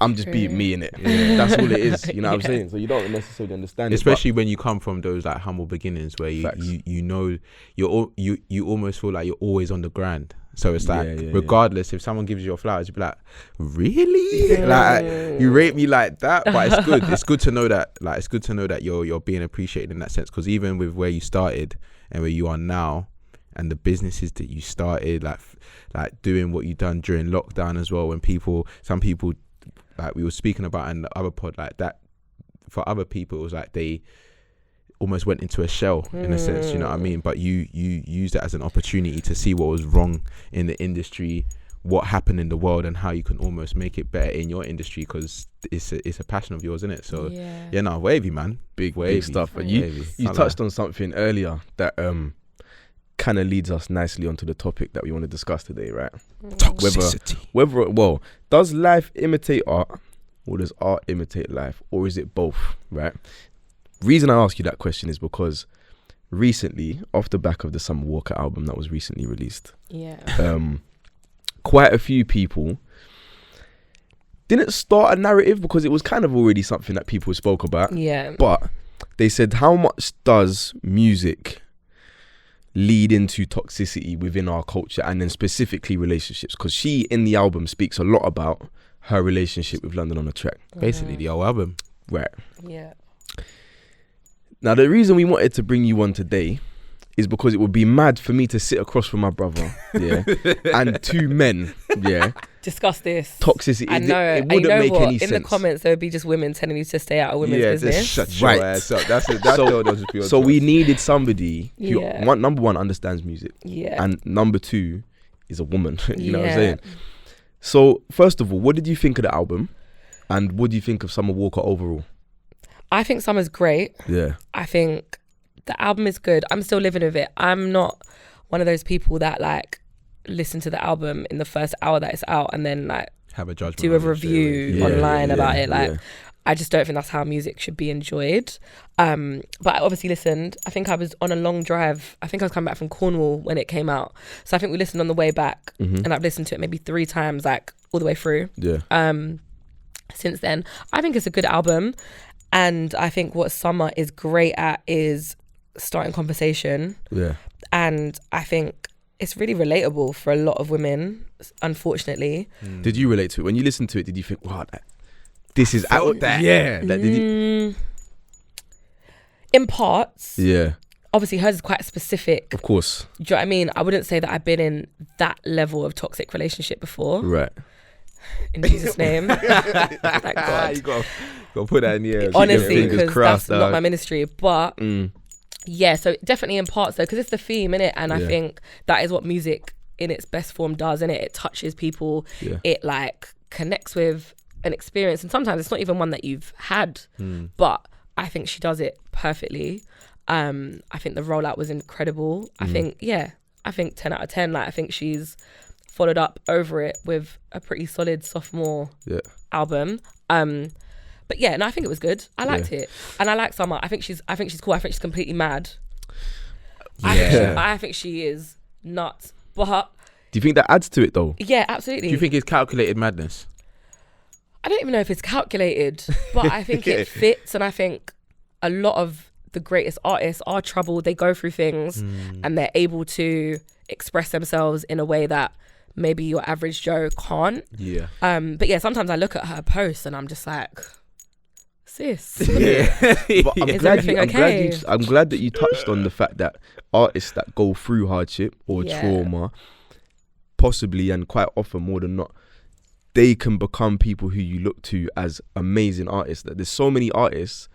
Speaker 3: I'm just being me in it. That's all it is. You know what I'm saying? So you don't necessarily understand
Speaker 1: especially when you come from those like humble beginnings where you know you almost feel like you're always on the grind. So it's like, regardless, if someone gives you your flowers, you'd be like, really? Like, you rate me like that? But it's good. It's good to know that. Like, it's good to know that you're being appreciated in that sense. Because even with where you started and where you are now, and the businesses that you started, like doing what you done during lockdown as well, when some people, like we were speaking about in the other pod, like that, for other people, it was like they almost went into a shell in a sense, you know what I mean? But you used it as an opportunity to see what was wrong in the industry, what happened in the world and how you can almost make it better in your industry, because it's a passion of yours, isn't it? So wavy, man, big stuff.
Speaker 3: But you touched on something earlier that kind of leads us nicely onto the topic that we want to discuss today, right?
Speaker 1: Toxicity.
Speaker 3: Whether does life imitate art, or does art imitate life, or is it both, right? Reason I ask you that question is because recently, off the back of the Summer Walker album that was recently released, quite a few people didn't start a narrative, because it was kind of already something that people spoke about.
Speaker 2: Yeah.
Speaker 3: But they said, how much does music lead into toxicity within our culture, and then specifically relationships? Because she, in the album, speaks a lot about her relationship with London on the Track.
Speaker 1: Basically, the whole album.
Speaker 3: Right.
Speaker 2: Yeah.
Speaker 3: Now, the reason we wanted to bring you on today is because it would be mad for me to sit across from my brother, and two men,
Speaker 2: discuss this.
Speaker 3: Toxicity.
Speaker 2: I know.
Speaker 3: It wouldn't make any sense.
Speaker 2: In the comments, there would be just women telling you to stay out of women's business.
Speaker 1: Just shut your ass up.
Speaker 3: So we needed somebody who, number one, understands music.
Speaker 2: Yeah.
Speaker 3: And number two, is a woman. You know what I'm saying? So, first of all, what did you think of the album? And what do you think of Summer Walker overall?
Speaker 2: I think Summer's great.
Speaker 3: Yeah.
Speaker 2: I think the album is good. I'm still living with it. I'm not one of those people that like listen to the album in the first hour that it's out and then like
Speaker 1: have a judgment,
Speaker 2: do a review online about it. Like, I just don't think that's how music should be enjoyed. But I obviously listened. I think I was on a long drive. I think I was coming back from Cornwall when it came out. So I think we listened on the way back, and I've listened to it maybe 3 times, like all the way through.
Speaker 3: Yeah.
Speaker 2: Since then, I think it's a good album. And I think what Summer is great at is starting conversation.
Speaker 3: Yeah.
Speaker 2: And I think it's really relatable for a lot of women, unfortunately.
Speaker 3: Did you relate to it? When you listened to it, did you think, wow, this is
Speaker 1: out there?
Speaker 3: Yeah. Like, did you...
Speaker 2: In parts.
Speaker 3: Yeah.
Speaker 2: Obviously, hers is quite specific.
Speaker 3: Of course.
Speaker 2: Do you know what I mean? I wouldn't say that I've been in that level of toxic relationship before.
Speaker 3: Right.
Speaker 2: In Jesus' name. Thank God.
Speaker 1: You got to put that in the air.
Speaker 2: Honestly, because that's not my ministry. But yeah, so definitely in parts though, because it's the theme, innit? And I think that is what music in its best form does, innit? It touches people.
Speaker 3: Yeah.
Speaker 2: It like connects with an experience. And sometimes it's not even one that you've had. But I think she does it perfectly. I think the rollout was incredible. I think 10 out of 10. Like, I think she's followed up over it with a pretty solid sophomore album. But yeah, no, I think it was good. I liked it, and I like Summer. I think she's cool. I think she's completely mad. I think she is nuts. But
Speaker 3: do you think that adds to it though?
Speaker 2: Yeah, absolutely.
Speaker 1: Do you think it's calculated madness?
Speaker 2: I don't even know if it's calculated, but I think it fits, and I think a lot of the greatest artists are troubled. They go through things, and they're able to express themselves in a way that maybe your average Joe can't.
Speaker 1: Yeah.
Speaker 2: But yeah, sometimes I look at her posts and I'm just like, sis.
Speaker 3: Yeah. But
Speaker 2: I'm
Speaker 3: glad that you touched on the fact that artists that go through hardship or trauma, possibly and quite often more than not, they can become people who you look to as amazing artists. That there's so many artists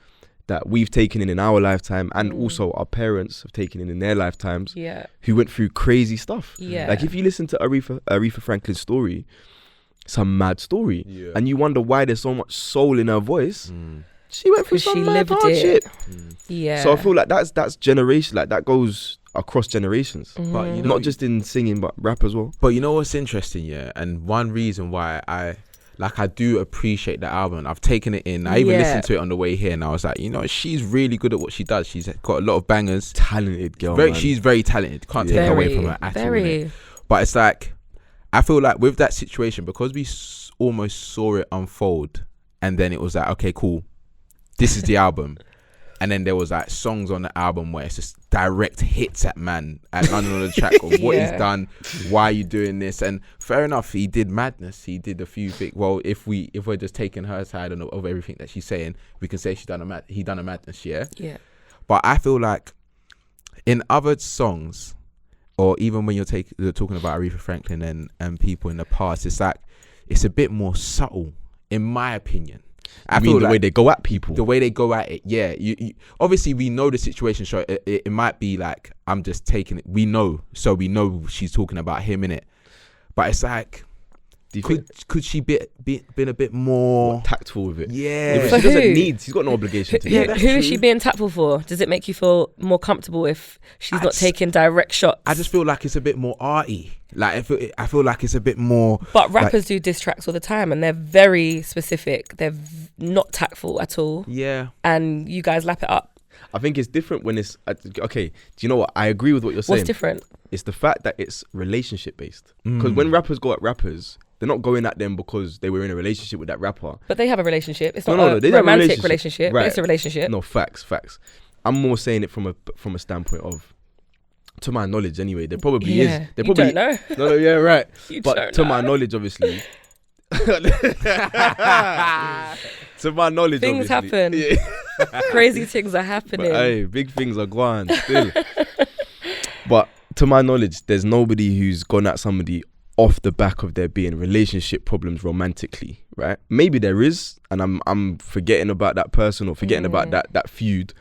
Speaker 3: that we've taken in our lifetime, and also our parents have taken in their lifetimes, who went through crazy stuff.
Speaker 2: Yeah.
Speaker 3: Like if you listen to Aretha Franklin's story, it's a mad story, and you wonder why there's so much soul in her voice. She went through some mad hardship.
Speaker 2: Yeah.
Speaker 3: So I feel like that's generation, like that goes across generations, but not just in singing, but rap as well.
Speaker 1: But you know what's interesting, and one reason why I do appreciate the album. I've taken it in. I even listened to it on the way here, and I was like, she's really good at what she does. She's got a lot of bangers.
Speaker 3: Talented girl.
Speaker 1: She's very talented. Can't take away from her at all. But it's like, I feel like with that situation, because we almost saw it unfold, and then it was like, okay, cool, this is the album. And then there was like songs on the album where it's just direct hits at London on the Track of what he's done, why are you doing this? And fair enough, he did madness. He did a few things. Well, if we're just taking her side of everything that she's saying, we can say he done a madness, yeah. But I feel like in other songs, or even when you're talking about Aretha Franklin and people in the past, it's like it's a bit more subtle, in my opinion.
Speaker 3: I mean the way they go at people.
Speaker 1: The way they go at it, yeah. You obviously we know the situation, so it might be like I'm just taking it. We know she's talking about him, innit? But it's like Could she been a bit more
Speaker 3: tactful with it?
Speaker 1: Yeah,
Speaker 3: but she doesn't need. She's got no obligation to.
Speaker 2: Who is she being tactful for? Does it make you feel more comfortable if she's not taking direct shots?
Speaker 1: I just feel like it's a bit more arty. Like I feel like it's a bit more.
Speaker 2: But rappers do diss tracks all the time, and they're very specific. They're not tactful at all.
Speaker 1: Yeah,
Speaker 2: and you guys lap it up.
Speaker 3: I think it's different when it's okay. Do you know what? I agree with what you're saying.
Speaker 2: What's different?
Speaker 3: It's the fact that it's relationship based. Because when rappers go at rappers, they're not going at them because they were in a relationship with that rapper.
Speaker 2: But they have a relationship. It's not a romantic relationship. Right. But it's a relationship.
Speaker 3: No, facts. I'm more saying it from a standpoint of, to my knowledge anyway, there probably is. They probably
Speaker 2: don't know.
Speaker 3: No, yeah, right.
Speaker 2: But
Speaker 3: to my knowledge, obviously. To my knowledge,
Speaker 2: things
Speaker 3: obviously.
Speaker 2: happen. Crazy things are happening.
Speaker 3: But, hey, big things are going still. But to my knowledge, there's nobody who's gone at somebody off the back of there being relationship problems romantically, right? Maybe there is, and I'm forgetting about that person or forgetting about that feud.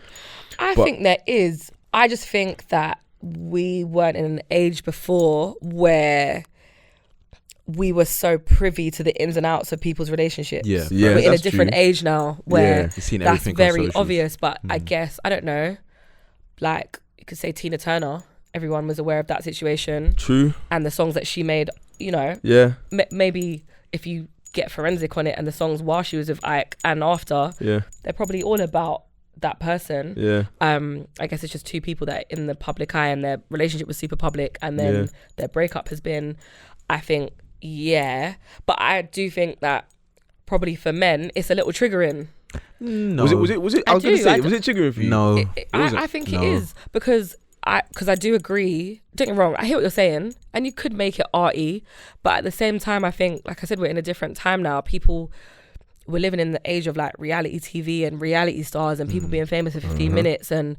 Speaker 2: I think there is. I just think that we weren't in an age before where we were so privy to the ins and outs of people's relationships.
Speaker 3: Yeah,
Speaker 2: we're in a different age now where that's very obvious. But I guess, I don't know, like you could say Tina Turner, everyone was aware of that situation.
Speaker 3: True.
Speaker 2: And the songs that she made, you know, maybe if you get forensic on it, and the songs while she was with Ike and after, they're probably all about that person. I guess it's just two people that are in the public eye, and their relationship was super public, and then their breakup has been, I think, but I do think that probably for men it's a little triggering.
Speaker 3: No. Was it I was going to say, was it triggering for you?
Speaker 1: No.
Speaker 2: I think it is, because I do agree. Don't get me wrong, I hear what you're saying, and you could make it arty, but at the same time, I think, like I said, we're in a different time now. We're living in the age of like reality TV and reality stars, and people being famous for 15 minutes, and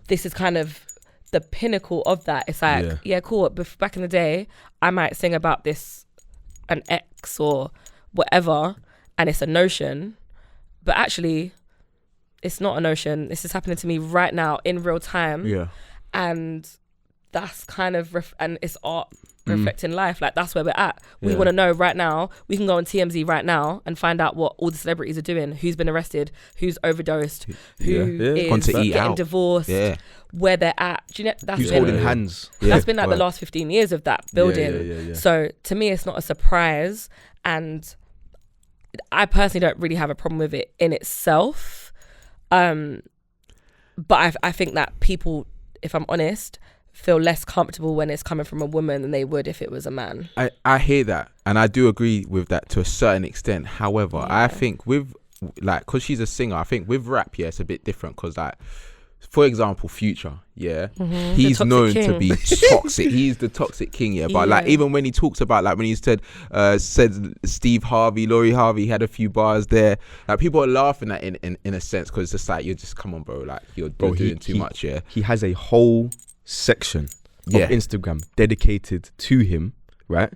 Speaker 2: this is kind of the pinnacle of that. It's like, cool, but back in the day, I might sing about an ex or whatever, and it's a notion, but actually it's not a notion. This is happening to me right now in real time, and that's kind of and it's art reflecting life. Like, that's where we're at. We want to know right now. We can go on TMZ right now and find out what all the celebrities are doing, who's been arrested, who's overdosed, who is getting divorced, where they're at. Do you know, that's
Speaker 3: who's holding hands.
Speaker 2: That's been like the last 15 years of that building. So to me, it's not a surprise, and I personally don't really have a problem with it in itself. But I think that people, if I'm honest, feel less comfortable when it's coming from a woman than they would if it was a man.
Speaker 1: I hear that, and I do agree with that to a certain extent. However, I think with, like, because she's a singer, I think with rap, it's a bit different, because, like, for example, Future, he's known to be toxic. He's the toxic king, but like, even when he talks about, like, when he said Steve Harvey, Laurie Harvey had a few bars there, like, people are laughing at in a sense, because it's just like, you're just, come on, bro, like, you're doing too much.
Speaker 3: He has a whole section of Instagram dedicated to him, right?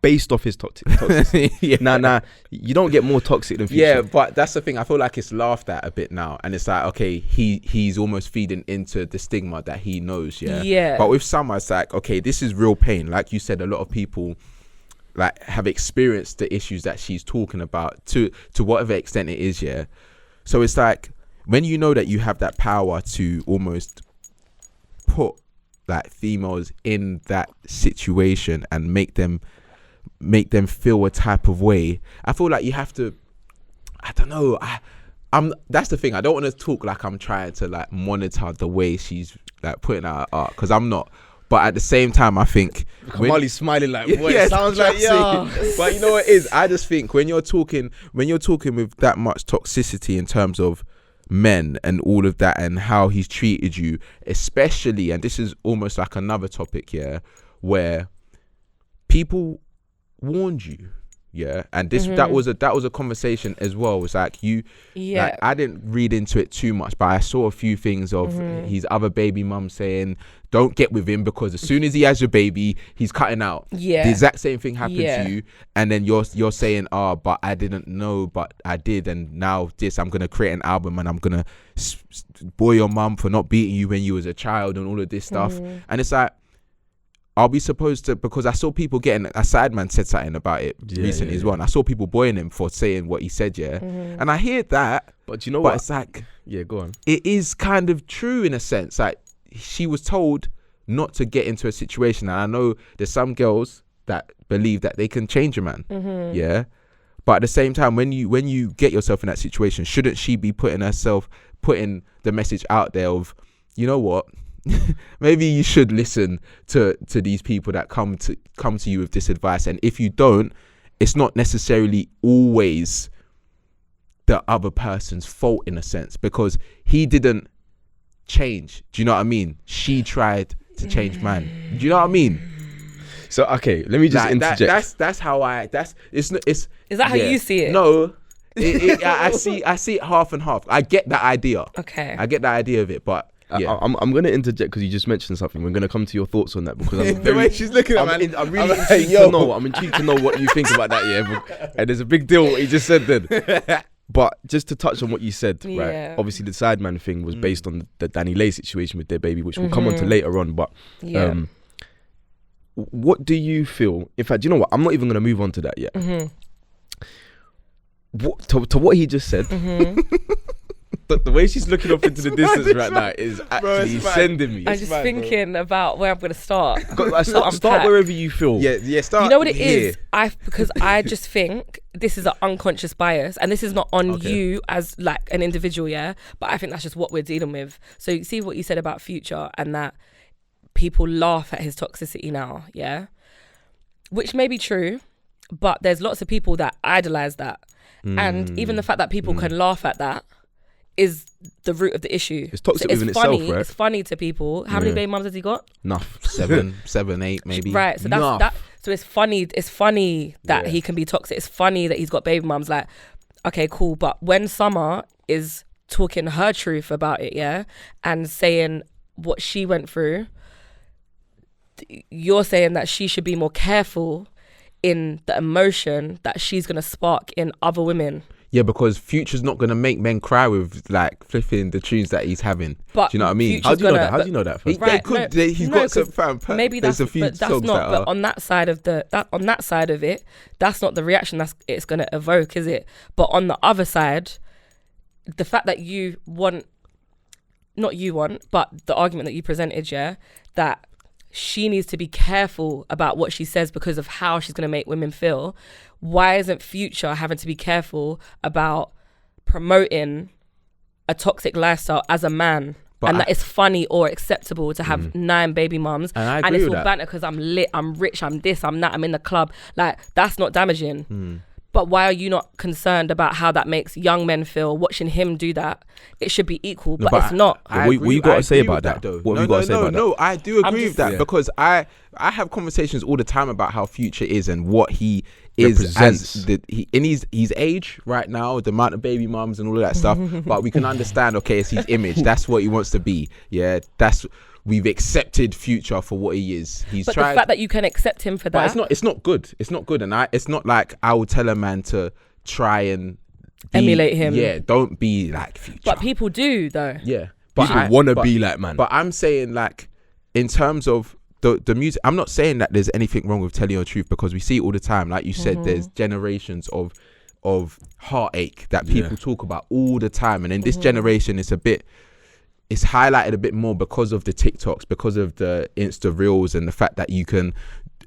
Speaker 3: Based off his toxicity. Nah, you don't get more toxic than Future.
Speaker 1: Yeah, but that's the thing. I feel like it's laughed at a bit now, and it's like, okay, he's almost feeding into the stigma that he knows. But with Summer, it's like, okay, this is real pain. Like you said, a lot of people like have experienced the issues that she's talking about to whatever extent it is. So it's like, when you know that you have that power to almost put like females in that situation and make them feel a type of way, I feel like you have to, I don't know, that's the thing. I don't want to talk like I'm trying to like monitor the way she's like putting out art, because I'm not. But at the same time, I think
Speaker 3: Kamali's smiling like, boy, it sounds like,
Speaker 1: But you know what it is? I just think when you're talking with that much toxicity in terms of men and all of that, and how he's treated you, especially, and this is almost like another topic where people warned you, and this that was a conversation as well. It's like, like, I didn't read into it too much, but I saw a few things of his other baby mum saying, don't get with him, because as soon as he has your baby, he's cutting out. The exact same thing happened to you, and then you're saying, but I didn't know, but I did, and now I'm gonna create an album, and I'm gonna spoil your mum for not beating you when you was a child, and all of this stuff. And it's like, are we supposed to, because I saw people getting, a sideman said something about it recently as well, and I saw people boying him for saying what he said, and I hear that,
Speaker 3: but you know what,
Speaker 1: it's like,
Speaker 3: go on,
Speaker 1: it is kind of true in a sense. Like, she was told not to get into a situation, and I know there's some girls that believe that they can change a man, but at the same time, when you get yourself in that situation, shouldn't she be putting the message out there of, you know what, maybe you should listen to these people that come to you with this advice, and if you don't, it's not necessarily always the other person's fault in a sense, because he didn't change. Do you know what I mean? She tried to change man. Do you know what I mean?
Speaker 3: So okay, let me just interject.
Speaker 1: That's how it's. Is
Speaker 2: that how you see it?
Speaker 1: No, I see it half and half. I get that idea.
Speaker 2: Okay,
Speaker 1: I get the idea of it, but yeah,
Speaker 3: I'm gonna interject because you just mentioned something. We're gonna come to your thoughts on that, because
Speaker 1: the way she's looking at me,
Speaker 3: I'm really intrigued to know. I'm intrigued to know what you think about that. Yeah, and there's a big deal what he just said then. But just to touch on what you said, right? Obviously, the sideman thing was based on the Danny Lay situation with their baby, which we'll come on to later on. But what do you feel? In fact, you know what? I'm not even going to move on to that yet. To what he just said, the way she's looking up into the distance right now is actually sending me.
Speaker 2: I'm just thinking about where I'm going to start.
Speaker 3: Start wherever you feel.
Speaker 1: Yeah. Start.
Speaker 2: You know what it is? Because I just think this is an unconscious bias, and this is not on you as like an individual, but I think that's just what we're dealing with. So you see what you said about Future, and that people laugh at his toxicity now, which may be true, but there's lots of people that idolize that, and even the fact that people can laugh at that is the root of the issue.
Speaker 3: It's toxic within itself, right?
Speaker 2: It's funny to people. How many baby mums has he got?
Speaker 3: Enough.
Speaker 1: 7, 8 maybe.
Speaker 2: Right. So that's that. So it's funny. It's funny that he can be toxic. It's funny that he's got baby mums. Like, okay, cool. But when Summer is talking her truth about it, and saying what she went through, you're saying that she should be more careful in the emotion that she's gonna spark in other women.
Speaker 1: Yeah, because Future's not going to make men cry with like flipping the tunes that he's having.
Speaker 2: But
Speaker 1: do you know what I mean?
Speaker 3: How do you know that? How do you know that?
Speaker 1: He's got some fam.
Speaker 2: Maybe there's a few songs that's not. But on that side of it, that's not the reaction it's going to evoke, is it? But on the other side, the fact that but the argument that you presented, that she needs to be careful about what she says because of how she's going to make women feel. Why isn't Future having to be careful about promoting a toxic lifestyle as a man? But that it's funny or acceptable to have 9 baby mums, and it's all banter because I'm lit, I'm rich, I'm this, I'm that, I'm in the club. Like, that's not damaging. But why are you not concerned about how that makes young men feel watching him do that? It should be equal, but it's not.
Speaker 3: What you got to say about that?
Speaker 1: No, I do agree with that, because I have conversations all the time about how Future is and what he is as in his age right now, the amount of baby mums and all of that stuff. But we can understand, okay, it's his image. That's what he wants to be. Yeah, we've accepted Future for what he is.
Speaker 2: But the fact that you can accept him for that,
Speaker 1: but it's not good. It's not good, and it's not like I would tell a man to try and
Speaker 2: emulate him.
Speaker 1: Yeah, don't be like Future.
Speaker 2: But people do though.
Speaker 1: Yeah,
Speaker 3: but people want to be like man.
Speaker 1: But I'm saying, like, in terms of the music, I'm not saying that there's anything wrong with telling your truth, because we see it all the time. Like you said, there's generations of heartache that people talk about all the time, and in this generation, it's highlighted a bit more because of the TikToks, because of the Insta Reels, and the fact that you can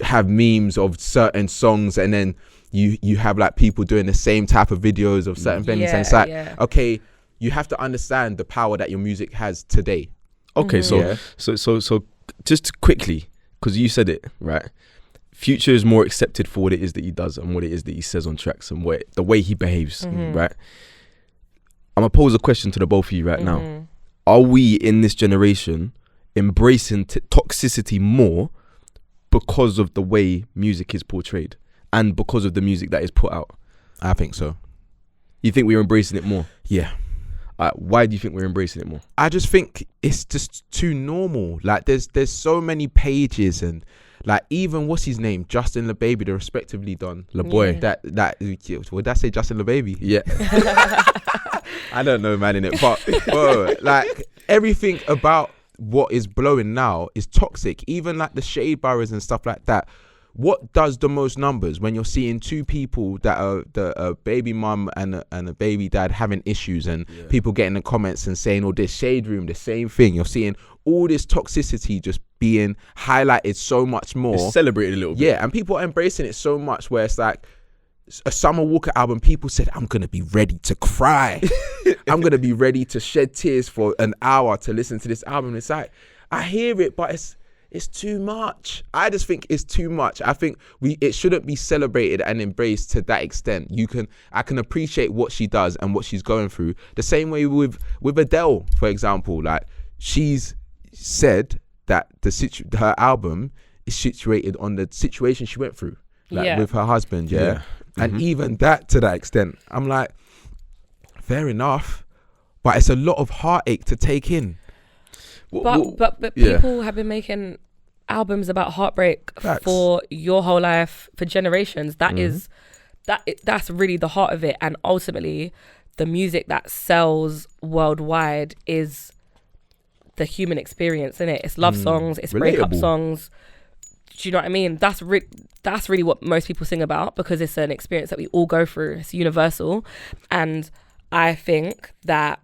Speaker 1: have memes of certain songs, and then you have like people doing the same type of videos of certain things. And it's like, okay, you have to understand the power that your music has today.
Speaker 3: Okay, so just quickly, because you said it, right? Future is more accepted for what it is that he does and what it is that he says on tracks and the way he behaves, right? I'm going to pose a question to the both of you right now. Are we in this generation embracing toxicity more because of the way music is portrayed and because of the music that is put out?
Speaker 1: I think so.
Speaker 3: You think we're embracing it more?
Speaker 1: Yeah.
Speaker 3: Why do you think we're embracing it more?
Speaker 1: I just think it's just too normal. Like, there's so many pages, and like, even what's his name, Justin LaBaby, the respectively done
Speaker 3: LaBoy.
Speaker 1: Would that say Justin LaBaby?
Speaker 3: Yeah.
Speaker 1: I don't know, man, in it, but like everything about what is blowing now is toxic. Even like the shade boroughs and stuff like that. What does the most numbers when you're seeing two people that are a baby mum and a baby dad having issues, and people getting the comments and saying, oh, this shade room, the same thing. You're seeing all this toxicity just being highlighted so much more.
Speaker 3: It's celebrated a little bit.
Speaker 1: Yeah, and people are embracing it so much where it's like a Summer Walker album, people said, I'm going to be ready to cry. I'm going to be ready to shed tears for an hour to listen to this album. It's like, I hear it, but it's too much. I just think it's too much. I think it shouldn't be celebrated and embraced to that extent. I can appreciate what she does and what she's going through. The same way with Adele, for example. Like, she's said that her album is situated on the situation she went through, with her husband. Yeah. And even that, to that extent, I'm like, fair enough, but it's a lot of heartache to take in.
Speaker 2: But people have been making albums about heartbreak for your whole life, for generations. That's really the heart of it. And ultimately, the music that sells worldwide is the human experience, isn't it? It's love songs, it's breakup songs. Do you know what I mean? That's really what most people sing about, because it's an experience that we all go through. It's universal. And I think that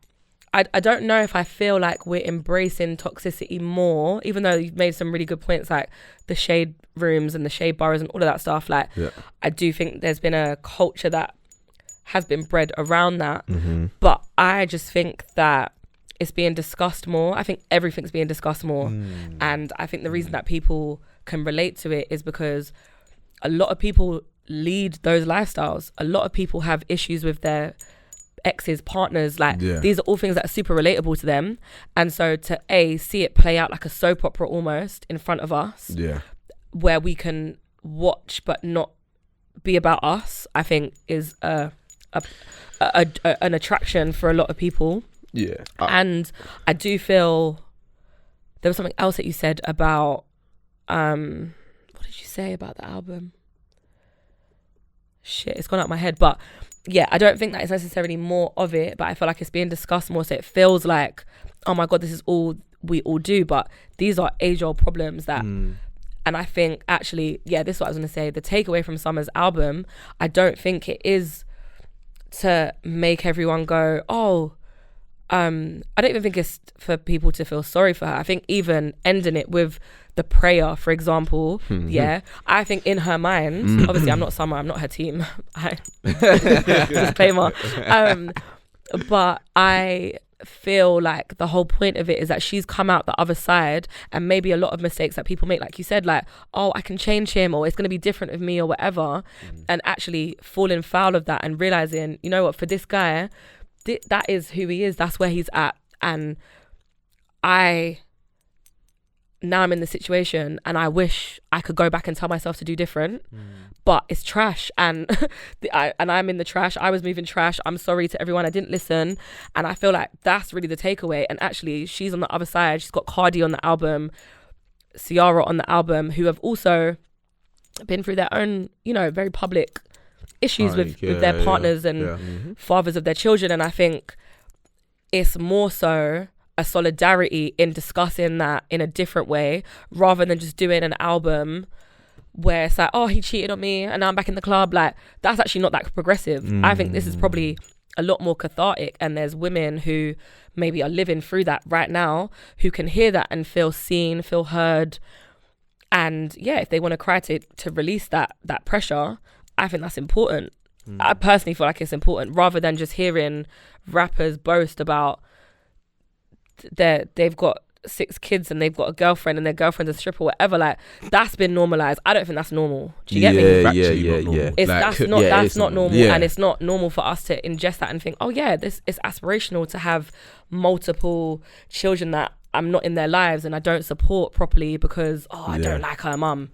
Speaker 2: I don't know if I feel like we're embracing toxicity more, even though you've made some really good points, like the shade rooms and the shade boroughs and all of that stuff. Like, I do think there's been a culture that has been bred around that. But I just think that it's being discussed more. I think everything's being discussed more. And I think the reason that people can relate to it is because a lot of people lead those lifestyles. A lot of people have issues with their exes, partners. Like, these are all things that are super relatable to them. And so to see it play out like a soap opera almost in front of us, where we can watch but not be about us, I think is an attraction for a lot of people. And I do feel there was something else that you said about what did you say about the album? Shit, it's gone out of my head. But yeah, I don't think that it's necessarily more of it, but I feel like it's being discussed more, so it feels like, oh my god, this is all we all do. But these are age-old problems that and I think actually, this is what I was going to say, the takeaway from Summer's album, I don't think it is to make everyone go, I don't even think it's for people to feel sorry for her. I think even ending it with the prayer, for example, I think in her mind, obviously I'm not Summer, I'm not her team, disclaimer, but I feel like the whole point of it is that she's come out the other side, and maybe a lot of mistakes that people make, like you said, like, oh, I can change him, or it's going to be different with me, or whatever, and actually falling foul of that and realizing, you know what, for this guy, that is who he is, that's where he's at. And now I'm in the situation and I wish I could go back and tell myself to do different, but it's trash, and and I'm in the trash. I was moving trash. I'm sorry to everyone, I didn't listen. And I feel like that's really the takeaway. And actually she's on the other side. She's got Cardi on the album, Ciara on the album, who have also been through their own, very public issues with their partners and fathers of their children. And I think it's more so a solidarity in discussing that in a different way, rather than just doing an album where it's like, oh, he cheated on me and now I'm back in the club. Like, that's actually not that progressive. I think this is probably a lot more cathartic, and there's women who maybe are living through that right now who can hear that and feel seen, feel heard, and if they want to cry to release that pressure, I think that's important. I personally feel like it's important, rather than just hearing rappers boast about they've got 6 kids and they've got a girlfriend and their girlfriend's a stripper or whatever. Like, that's been normalized. I don't think that's normal. Do you get me? That's not normal. And it's not normal for us to ingest that and think, oh yeah, this is aspirational to have multiple children that I'm not in their lives and I don't support properly because I don't like her mum.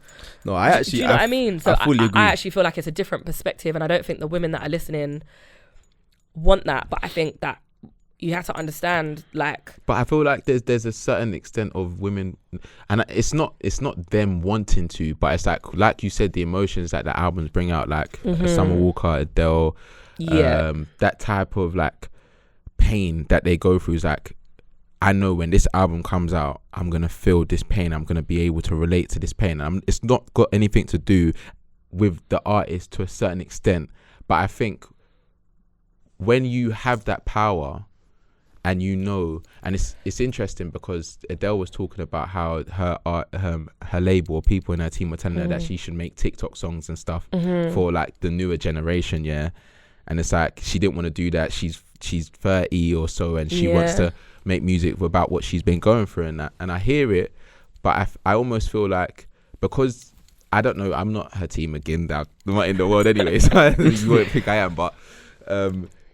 Speaker 3: No, I actually,
Speaker 2: do you know what I mean? So
Speaker 3: I fully agree.
Speaker 2: I actually feel like it's a different perspective, and I don't think the women that are listening want that. But I think that you have to understand, like. But
Speaker 1: I feel like there's a certain extent of women, and it's not them wanting to, but it's like you said, the emotions that the albums bring out, like Summer Walker, Adele, that type of like pain that they go through is like, I know when this album comes out, I'm going to feel this pain. I'm going to be able to relate to this pain. It's not got anything to do with the artist to a certain extent. But I think when you have that power and you know, and it's interesting because Adele was talking about how her label or people in her team were telling her that she should make TikTok songs and stuff for like the newer generation, yeah. And it's like she didn't want to do that. She's 30 or so, and she wants to make music about what she's been going through and that. And I hear it, but I almost feel like, because I don't know, I'm not her team again. I'm not in the world anyway, so you won't think I am. But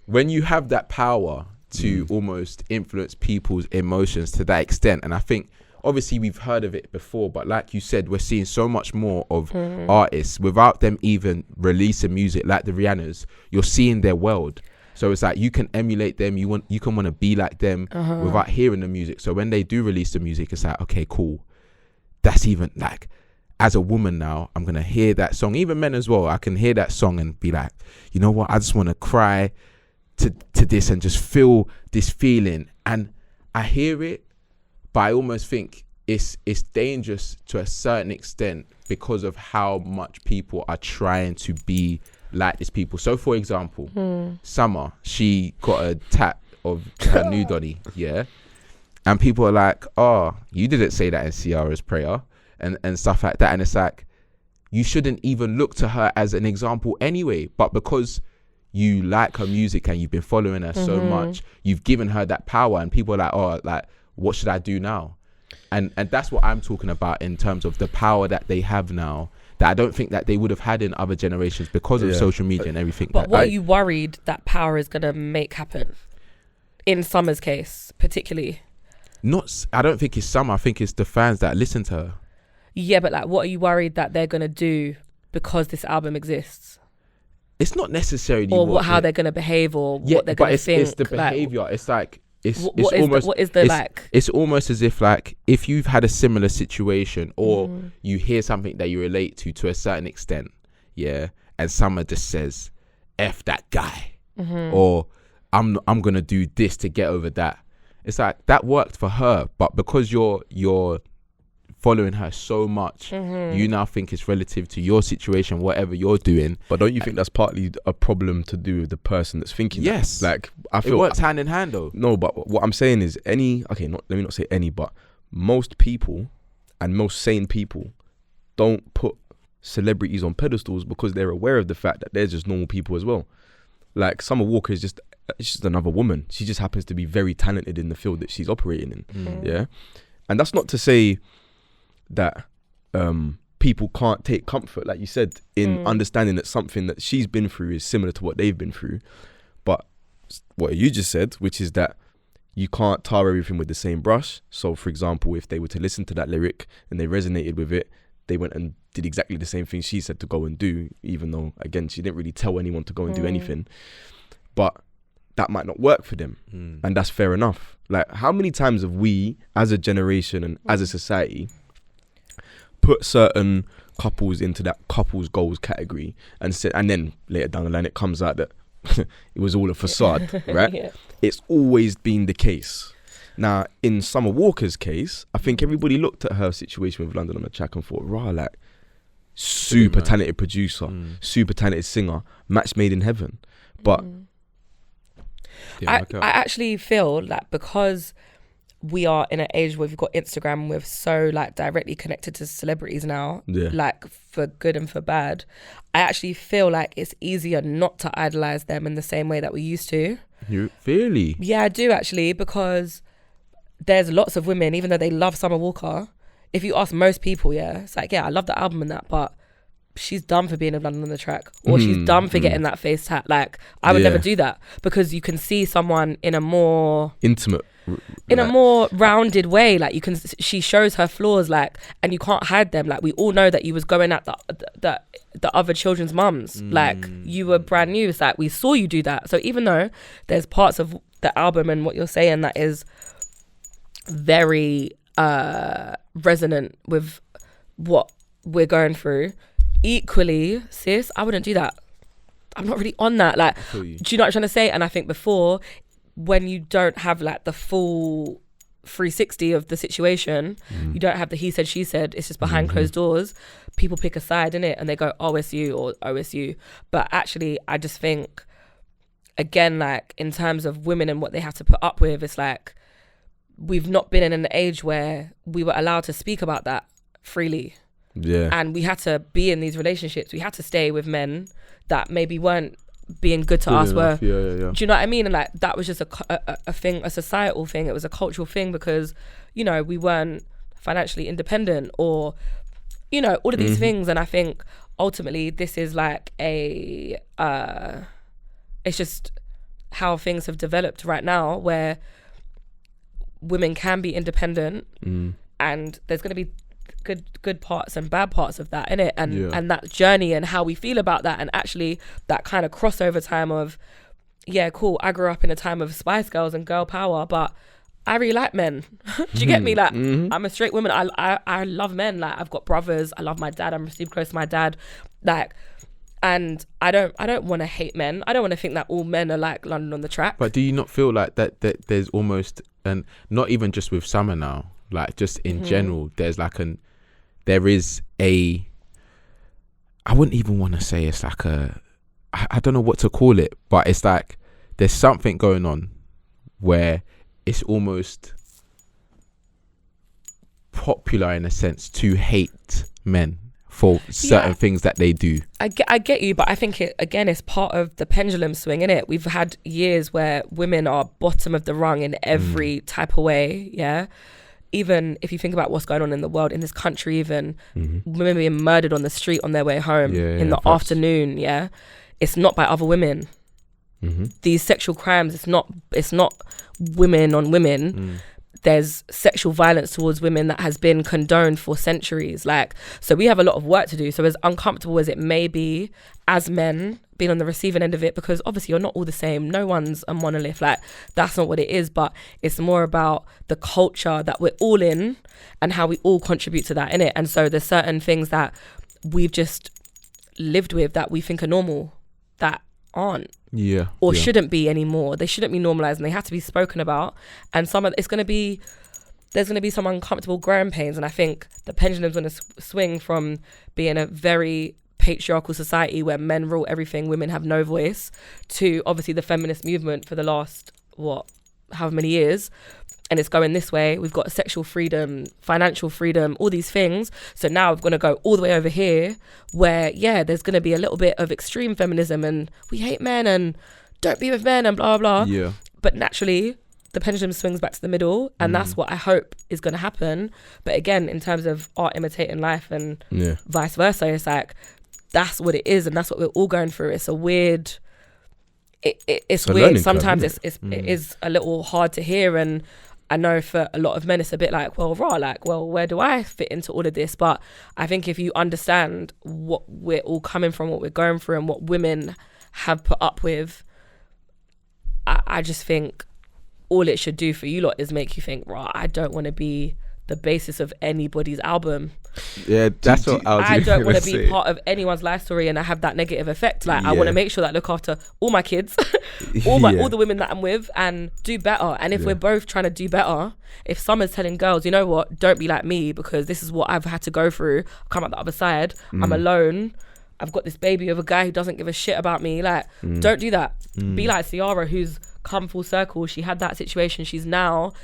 Speaker 1: when you have that power to almost influence people's emotions to that extent, and I think obviously we've heard of it before, but like you said, we're seeing so much more of artists without them even releasing music, like the Rihannas. You're seeing their world. So it's like you can emulate them, you can want to be like them without hearing the music. So when they do release the music, it's like, okay, cool. That's even like, as a woman now, I'm gonna hear that song. Even men as well, I can hear that song and be like, you know what? I just want to cry to this and just feel this feeling. And I hear it, but I almost think it's dangerous to a certain extent because of how much people are trying to be like these people. So for example, Summer, she got a tap of her new Donny, yeah, and people are like, oh, you didn't say that in Ciara's prayer and stuff like that. And it's like, you shouldn't even look to her as an example anyway, but because you like her music and you've been following her so much, you've given her that power, and people are like, oh, like, what should I do now? And that's what I'm talking about in terms of the power that they have now, that I don't think that they would have had in other generations because of social media and everything.
Speaker 2: But what are you worried that power is going to make happen? In Summer's case, particularly.
Speaker 1: I don't think it's Summer. I think it's the fans that listen to her.
Speaker 2: Yeah, but like, what are you worried that they're going to do because this album exists?
Speaker 1: It's not necessarily...
Speaker 2: Or how they're going to behave, or what they're going to think.
Speaker 1: It's the behaviour. Like, it's like...
Speaker 2: It's
Speaker 1: almost as if like, if you've had a similar situation or you hear something that you relate to a certain extent, yeah, and someone just says, F that guy, or I'm gonna do this to get over that. It's like, that worked for her, but because you're following her so much, you now think it's relative to your situation, whatever you're doing.
Speaker 3: But don't you think that's partly a problem to do with the person that's thinking?
Speaker 1: Yes.
Speaker 3: That? Like, I feel
Speaker 1: it works hand in hand though.
Speaker 3: No, but what I'm saying is let me not say any, but most people and most sane people don't put celebrities on pedestals because they're aware of the fact that they're just normal people as well. Like, Summer Walker is just another woman. She just happens to be very talented in the field that she's operating in. Yeah. And that's not to say that people can't take comfort, like you said, in understanding that something that she's been through is similar to what they've been through. But what you just said, which is that you can't tar everything with the same brush. So for example, if they were to listen to that lyric and they resonated with it, they went and did exactly the same thing she said to go and do, even though, again, she didn't really tell anyone to go and do anything. But that might not work for them, and that's fair enough. Like, how many times have we as a generation and as a society put certain couples into that couples goals category and then later down the line it comes out that it was all a facade, right? It's always been the case. Now, in Summer Walker's case, I think everybody looked at her situation with London on the Track and thought, rah, like, super talented producer, super talented singer, match made in heaven. But
Speaker 2: I actually feel like, because we are in an age where we've got Instagram, we're so like directly connected to celebrities now, like for good and for bad. I actually feel like it's easier not to idolize them in the same way that we used to.
Speaker 1: You really?
Speaker 2: Yeah, I do actually, because there's lots of women, even though they love Summer Walker, if you ask most people, it's like, yeah, I love the album and that, but she's done for being in London on the Track, or she's done for getting that face tat. Like, I would never do that, because you can see someone in a more
Speaker 3: intimate,
Speaker 2: in a more rounded way. Like, she shows her flaws, like, and you can't hide them. Like, we all know that you was going at the other children's mums. Like, you were brand new. It's like, we saw you do that. So even though there's parts of the album and what you're saying that is very resonant with what we're going through, equally, sis, I wouldn't do that. I'm not really on that. Like, do you know what I'm trying to say? And I think before, when you don't have like the full 360 of the situation. You don't have the he said, she said. It's just behind closed doors. People pick a side in it and they go OSU or OSU. But actually, I just think, again, like in terms of women and what they have to put up with, it's like we've not been in an age where we were allowed to speak about that freely.
Speaker 1: Yeah.
Speaker 2: And we had to be in these relationships. We had to stay with men that maybe weren't being good to us.
Speaker 1: Yeah.
Speaker 2: Do you know what I mean? And like that was just a thing, a societal thing. It was a cultural thing because, you know, we weren't financially independent or, you know, all of these things. And I think ultimately this is like it's just how things have developed right now, where women can be independent and there's going to be good parts and bad parts of that in it, and that journey and how we feel about that, and actually that kind of crossover time of, yeah, cool, I grew up in a time of Spice Girls and girl power, but I really like men. Do you get me? Like I'm a straight woman. I love men. Like I've got brothers. I love my dad. I'm super close to my dad. Like, and I don't want to hate men. I don't want to think that all men are like London on the Track.
Speaker 1: But do you not feel like that there's almost, and not even just with Summer now, like just in general, there is a, I wouldn't even want to say it's like I don't know what to call it, but it's like there's something going on where it's almost popular in a sense to hate men for certain things that they do.
Speaker 2: I get you, but I think it's part of the pendulum swing, innit? We've had years where women are bottom of the rung in every type of way, yeah? Even if you think about what's going on in the world, in this country even, women being murdered on the street on their way home in the afternoon, yeah? It's not by other women. These sexual crimes, it's not women on women. There's sexual violence towards women that has been condoned for centuries. Like, so we have a lot of work to do. So as uncomfortable as it may be as men being on the receiving end of it, because obviously you're not all the same. No one's a monolith. Like, that's not what it is. But it's more about the culture that we're all in and how we all contribute to that, innit? And so there's certain things that we've just lived with that we think are normal that aren't. Or shouldn't be anymore. They shouldn't be normalized and they have to be spoken about. And there's going to be some uncomfortable growing pains. And I think the pendulum's going to swing from being a very patriarchal society where men rule everything, women have no voice, to obviously the feminist movement for the last, however many years. And it's going this way. We've got sexual freedom, financial freedom, all these things. So now we're going to go all the way over here where, there's going to be a little bit of extreme feminism and we hate men and don't be with men and blah, blah.
Speaker 1: Yeah.
Speaker 2: But naturally, the pendulum swings back to the middle and that's what I hope is going to happen. But again, in terms of art imitating life and vice versa, it's like, that's what it is and that's what we're all going through. It's a weird... It's weird. Sometimes it is a little hard to hear, and I know for a lot of men it's a bit like, where do I fit into all of this? But I think if you understand what we're all coming from, what we're going through and what women have put up with, I just think all it should do for you lot is make you think, I don't want to be the basis of anybody's album.
Speaker 1: Yeah, that's what
Speaker 2: I don't want to be part of anyone's life story and I have that negative effect. Like I want to make sure that I look after all my kids, all the women that I'm with, and do better. And if we're both trying to do better, if Summer's telling girls, you know what, don't be like me because this is what I've had to go through, I've come out the other side, I'm alone, I've got this baby with a guy who doesn't give a shit about me, like don't do that. Be like Ciara, who's come full circle. She had that situation, she's now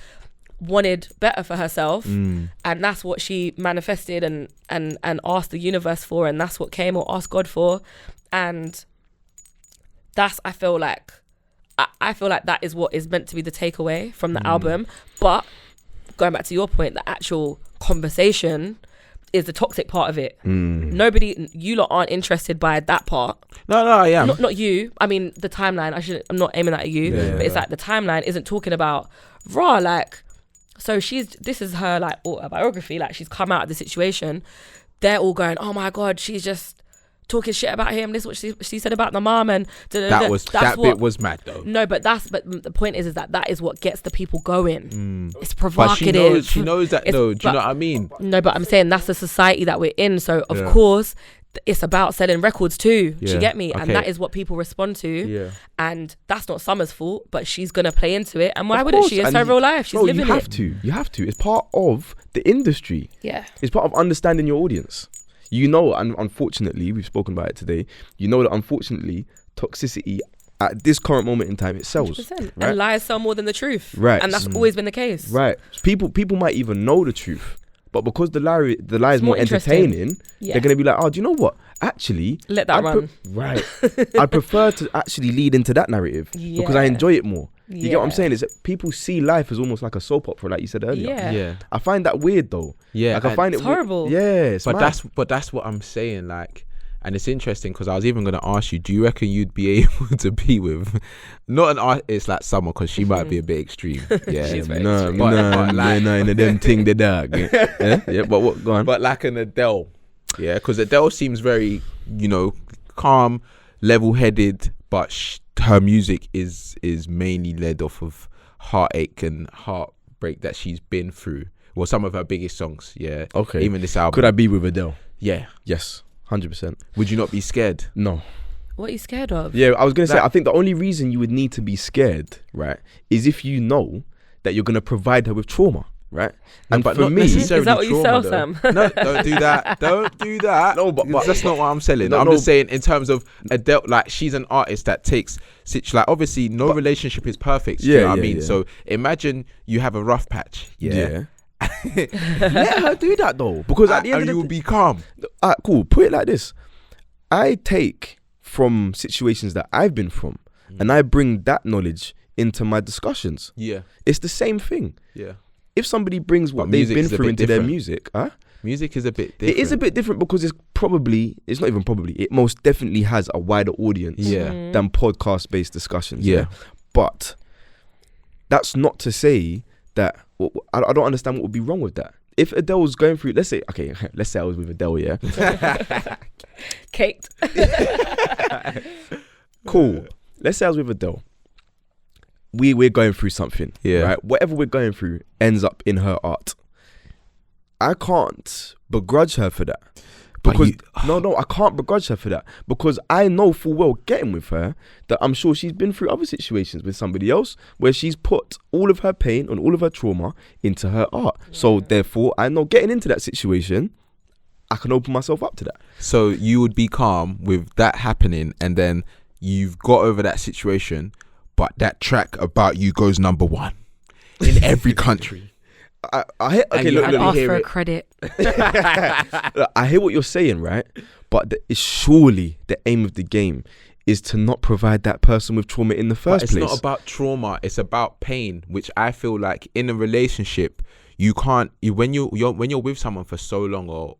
Speaker 2: wanted better for herself, and that's what she manifested and asked the universe for, and that's what came, or asked God for, and that's I feel like that is what is meant to be the takeaway from the album. But going back to your point, the actual conversation is the toxic part of it. You lot aren't interested by that part.
Speaker 1: No, I am.
Speaker 2: Not you. I mean, the timeline. I'm not aiming that at you, but it's like the timeline isn't talking about so this is her like autobiography, like she's come out of the situation. They're all going, oh my God, she's just talking shit about him. This is what she said about the mom, and
Speaker 1: that bit was mad though.
Speaker 2: No, but the point is that is what gets the people going. It's provocative.
Speaker 1: But she knows that though. Do you know what I mean?
Speaker 2: No, but I'm saying that's the society that we're in. So of course it's about selling records too. Do you get me?
Speaker 1: Okay.
Speaker 2: And that is what people respond to.
Speaker 1: Yeah.
Speaker 2: And that's not Summer's fault, but she's gonna play into it. And why wouldn't she? It's her real life. She's living it.
Speaker 3: You have to. It's part of the industry.
Speaker 2: Yeah.
Speaker 3: It's part of understanding your audience. You know, and unfortunately, we've spoken about it today. You know that unfortunately, Toxicity at this current moment in time, it sells.
Speaker 2: 100%.
Speaker 3: Right?
Speaker 2: And lies sell more than the truth.
Speaker 3: Right.
Speaker 2: And that's always been the case.
Speaker 3: Right. People might even know the truth, but because the lie is more entertaining, they're gonna be like, oh, do you know what? Actually,
Speaker 2: let that run.
Speaker 3: Right. I'd prefer to actually lead into that narrative because I enjoy it more. You get what I'm saying? Is that people see life as almost like a soap opera, like you said earlier.
Speaker 2: Yeah.
Speaker 3: I find that weird though.
Speaker 1: Yeah.
Speaker 3: Like I find
Speaker 2: it's horrible.
Speaker 3: Yeah.
Speaker 1: But that's what I'm saying. Like, and it's interesting because I was even going to ask you, do you reckon you'd be able to be with not an artist like Summer, because she might be a bit extreme. Yeah.
Speaker 2: She's very
Speaker 3: no,
Speaker 2: extreme.
Speaker 3: but like, no, them thing the dog. Yeah. But what? Go on.
Speaker 1: But like an Adele. Yeah, because Adele seems very, calm, level-headed, but her music is mainly led off of heartache and heartbreak that she's been through. Well, some of her biggest songs, yeah.
Speaker 3: Okay.
Speaker 1: Even this album.
Speaker 3: Could I be with Adele?
Speaker 1: Yeah.
Speaker 3: Yes, 100%.
Speaker 1: Would you not be scared?
Speaker 3: No.
Speaker 2: What are you scared of?
Speaker 3: Yeah, I was going to say, I think the only reason you would need to be scared, right, is if you know that you're going to provide her with trauma, right?
Speaker 1: No,
Speaker 3: and
Speaker 1: but
Speaker 3: for
Speaker 1: not
Speaker 3: me...
Speaker 1: necessarily
Speaker 2: is that what you
Speaker 1: trauma,
Speaker 2: sell,
Speaker 1: though.
Speaker 2: Sam?
Speaker 1: No, don't do that. Don't do that.
Speaker 3: No, but
Speaker 1: that's not what I'm selling.
Speaker 3: No,
Speaker 1: I'm just saying in terms of Adele, like she's an artist that takes... Like obviously no relationship is perfect. You know what I mean? Yeah. So imagine you have a rough patch. Yeah.
Speaker 3: Let her do that though, because at the end of the
Speaker 1: you will be calm.
Speaker 3: Alright, cool. Put it like this: I take from situations that I've been from, and I bring that knowledge into my discussions.
Speaker 1: Yeah,
Speaker 3: it's the same thing.
Speaker 1: Yeah.
Speaker 3: If somebody brings what they've been through into their music,
Speaker 1: music is a bit different.
Speaker 3: It is a bit different because it's not even probably, it most definitely has a wider audience than podcast-based discussions. Yeah. But that's not to say that, I don't understand what would be wrong with that. If Adele was going through, let's say I was with Adele, yeah.
Speaker 2: Caked.
Speaker 3: Cool. Let's say I was with Adele. We're going through something, right? Whatever we're going through ends up in her art. I can't begrudge her for that. Because no, I can't begrudge her for that. Because I know full well, getting with her, that I'm sure she's been through other situations with somebody else where she's put all of her pain and all of her trauma into her art. Yeah. So therefore, I know getting into that situation, I can open myself up to that.
Speaker 1: So you would be calm with that happening, and then you've got over that situation, but that track about you goes number one in every country.
Speaker 3: Look,
Speaker 2: ask for a credit.
Speaker 3: Look, I hear what you're saying, right? But surely the aim of the game is to not provide that person with trauma in the first place.
Speaker 1: It's not about trauma. It's about pain, which I feel like in a relationship, you can't. When you're with someone for so long,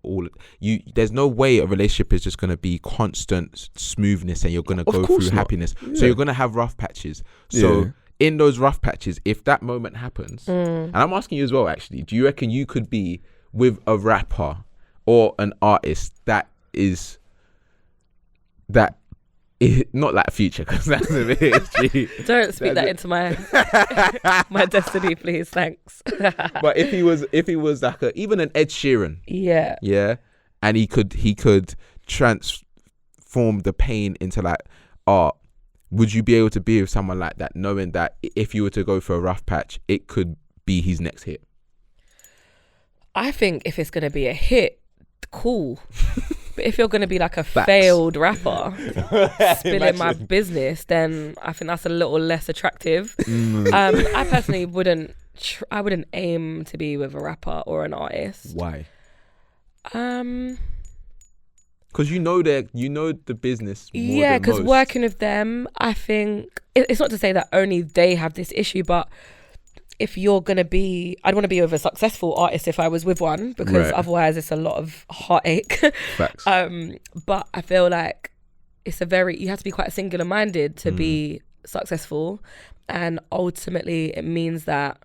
Speaker 1: there's no way a relationship is just going to be constant smoothness, and you're going to go through happiness. Yeah. So you're going to have rough patches. So in those rough patches, if that moment happens, and I'm asking you as well, actually, do you reckon you could be with a rapper or an artist that is not like Future, because that's a bit extreme.
Speaker 2: Don't speak that into my my destiny, please. Thanks.
Speaker 1: But if he was like even an Ed Sheeran, and he could transform the pain into like art. Would you be able to be with someone like that, knowing that if you were to go for a rough patch, it could be his next hit?
Speaker 2: I think if it's going to be a hit, cool. But if you're going to be like a failed rapper, spilling my business, then I think that's a little less attractive. I personally wouldn't aim to be with a rapper or an artist.
Speaker 3: Why?
Speaker 1: Because you know the business more
Speaker 2: yeah, because working with them, I think it's not to say that only they have this issue, but if you're gonna be, I'd want to be with a successful artist if I was with one, because otherwise it's a lot of heartache.
Speaker 3: Facts.
Speaker 2: But I feel like you have to be quite singular minded to be successful, and ultimately it means that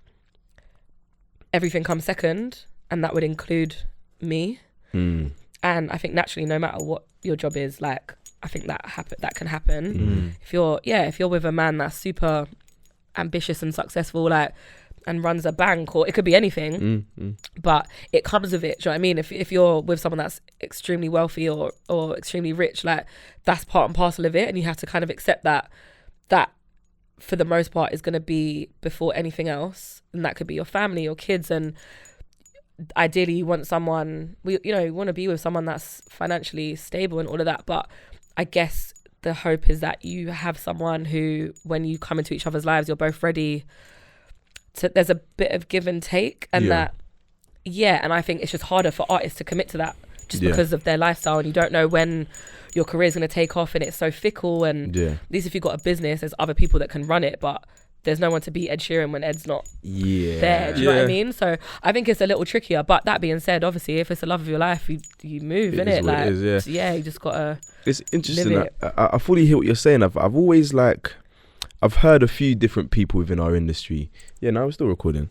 Speaker 2: everything comes second, and that would include me. And I think naturally, no matter what your job is, like, I think that can happen. If you're with a man that's super ambitious and successful, like, and runs a bank, or it could be anything, but it comes with it. Do you know what I mean? If you're with someone that's extremely wealthy or extremely rich, like that's part and parcel of it, and you have to kind of accept that for the most part is going to be before anything else, and that could be your family, your kids, and ideally you want someone, you want to be with someone that's financially stable and all of that. But I guess the hope is that you have someone who, when you come into each other's lives, you're both ready to, there's a bit of give and take, and and I think it's just harder for artists to commit to that just because of their lifestyle, and you don't know when your career is going to take off, and it's so fickle, and at least if you've got a business, there's other people that can run it, but there's no one to beat Ed Sheeran when Ed's not there. Do you know what I mean? So I think it's a little trickier. But that being said, obviously, if it's the love of your life, you move, innit? Like, you just gotta. It's
Speaker 3: interesting. I fully hear what you're saying. I've always I've heard a few different people within our industry. Yeah, now we're still recording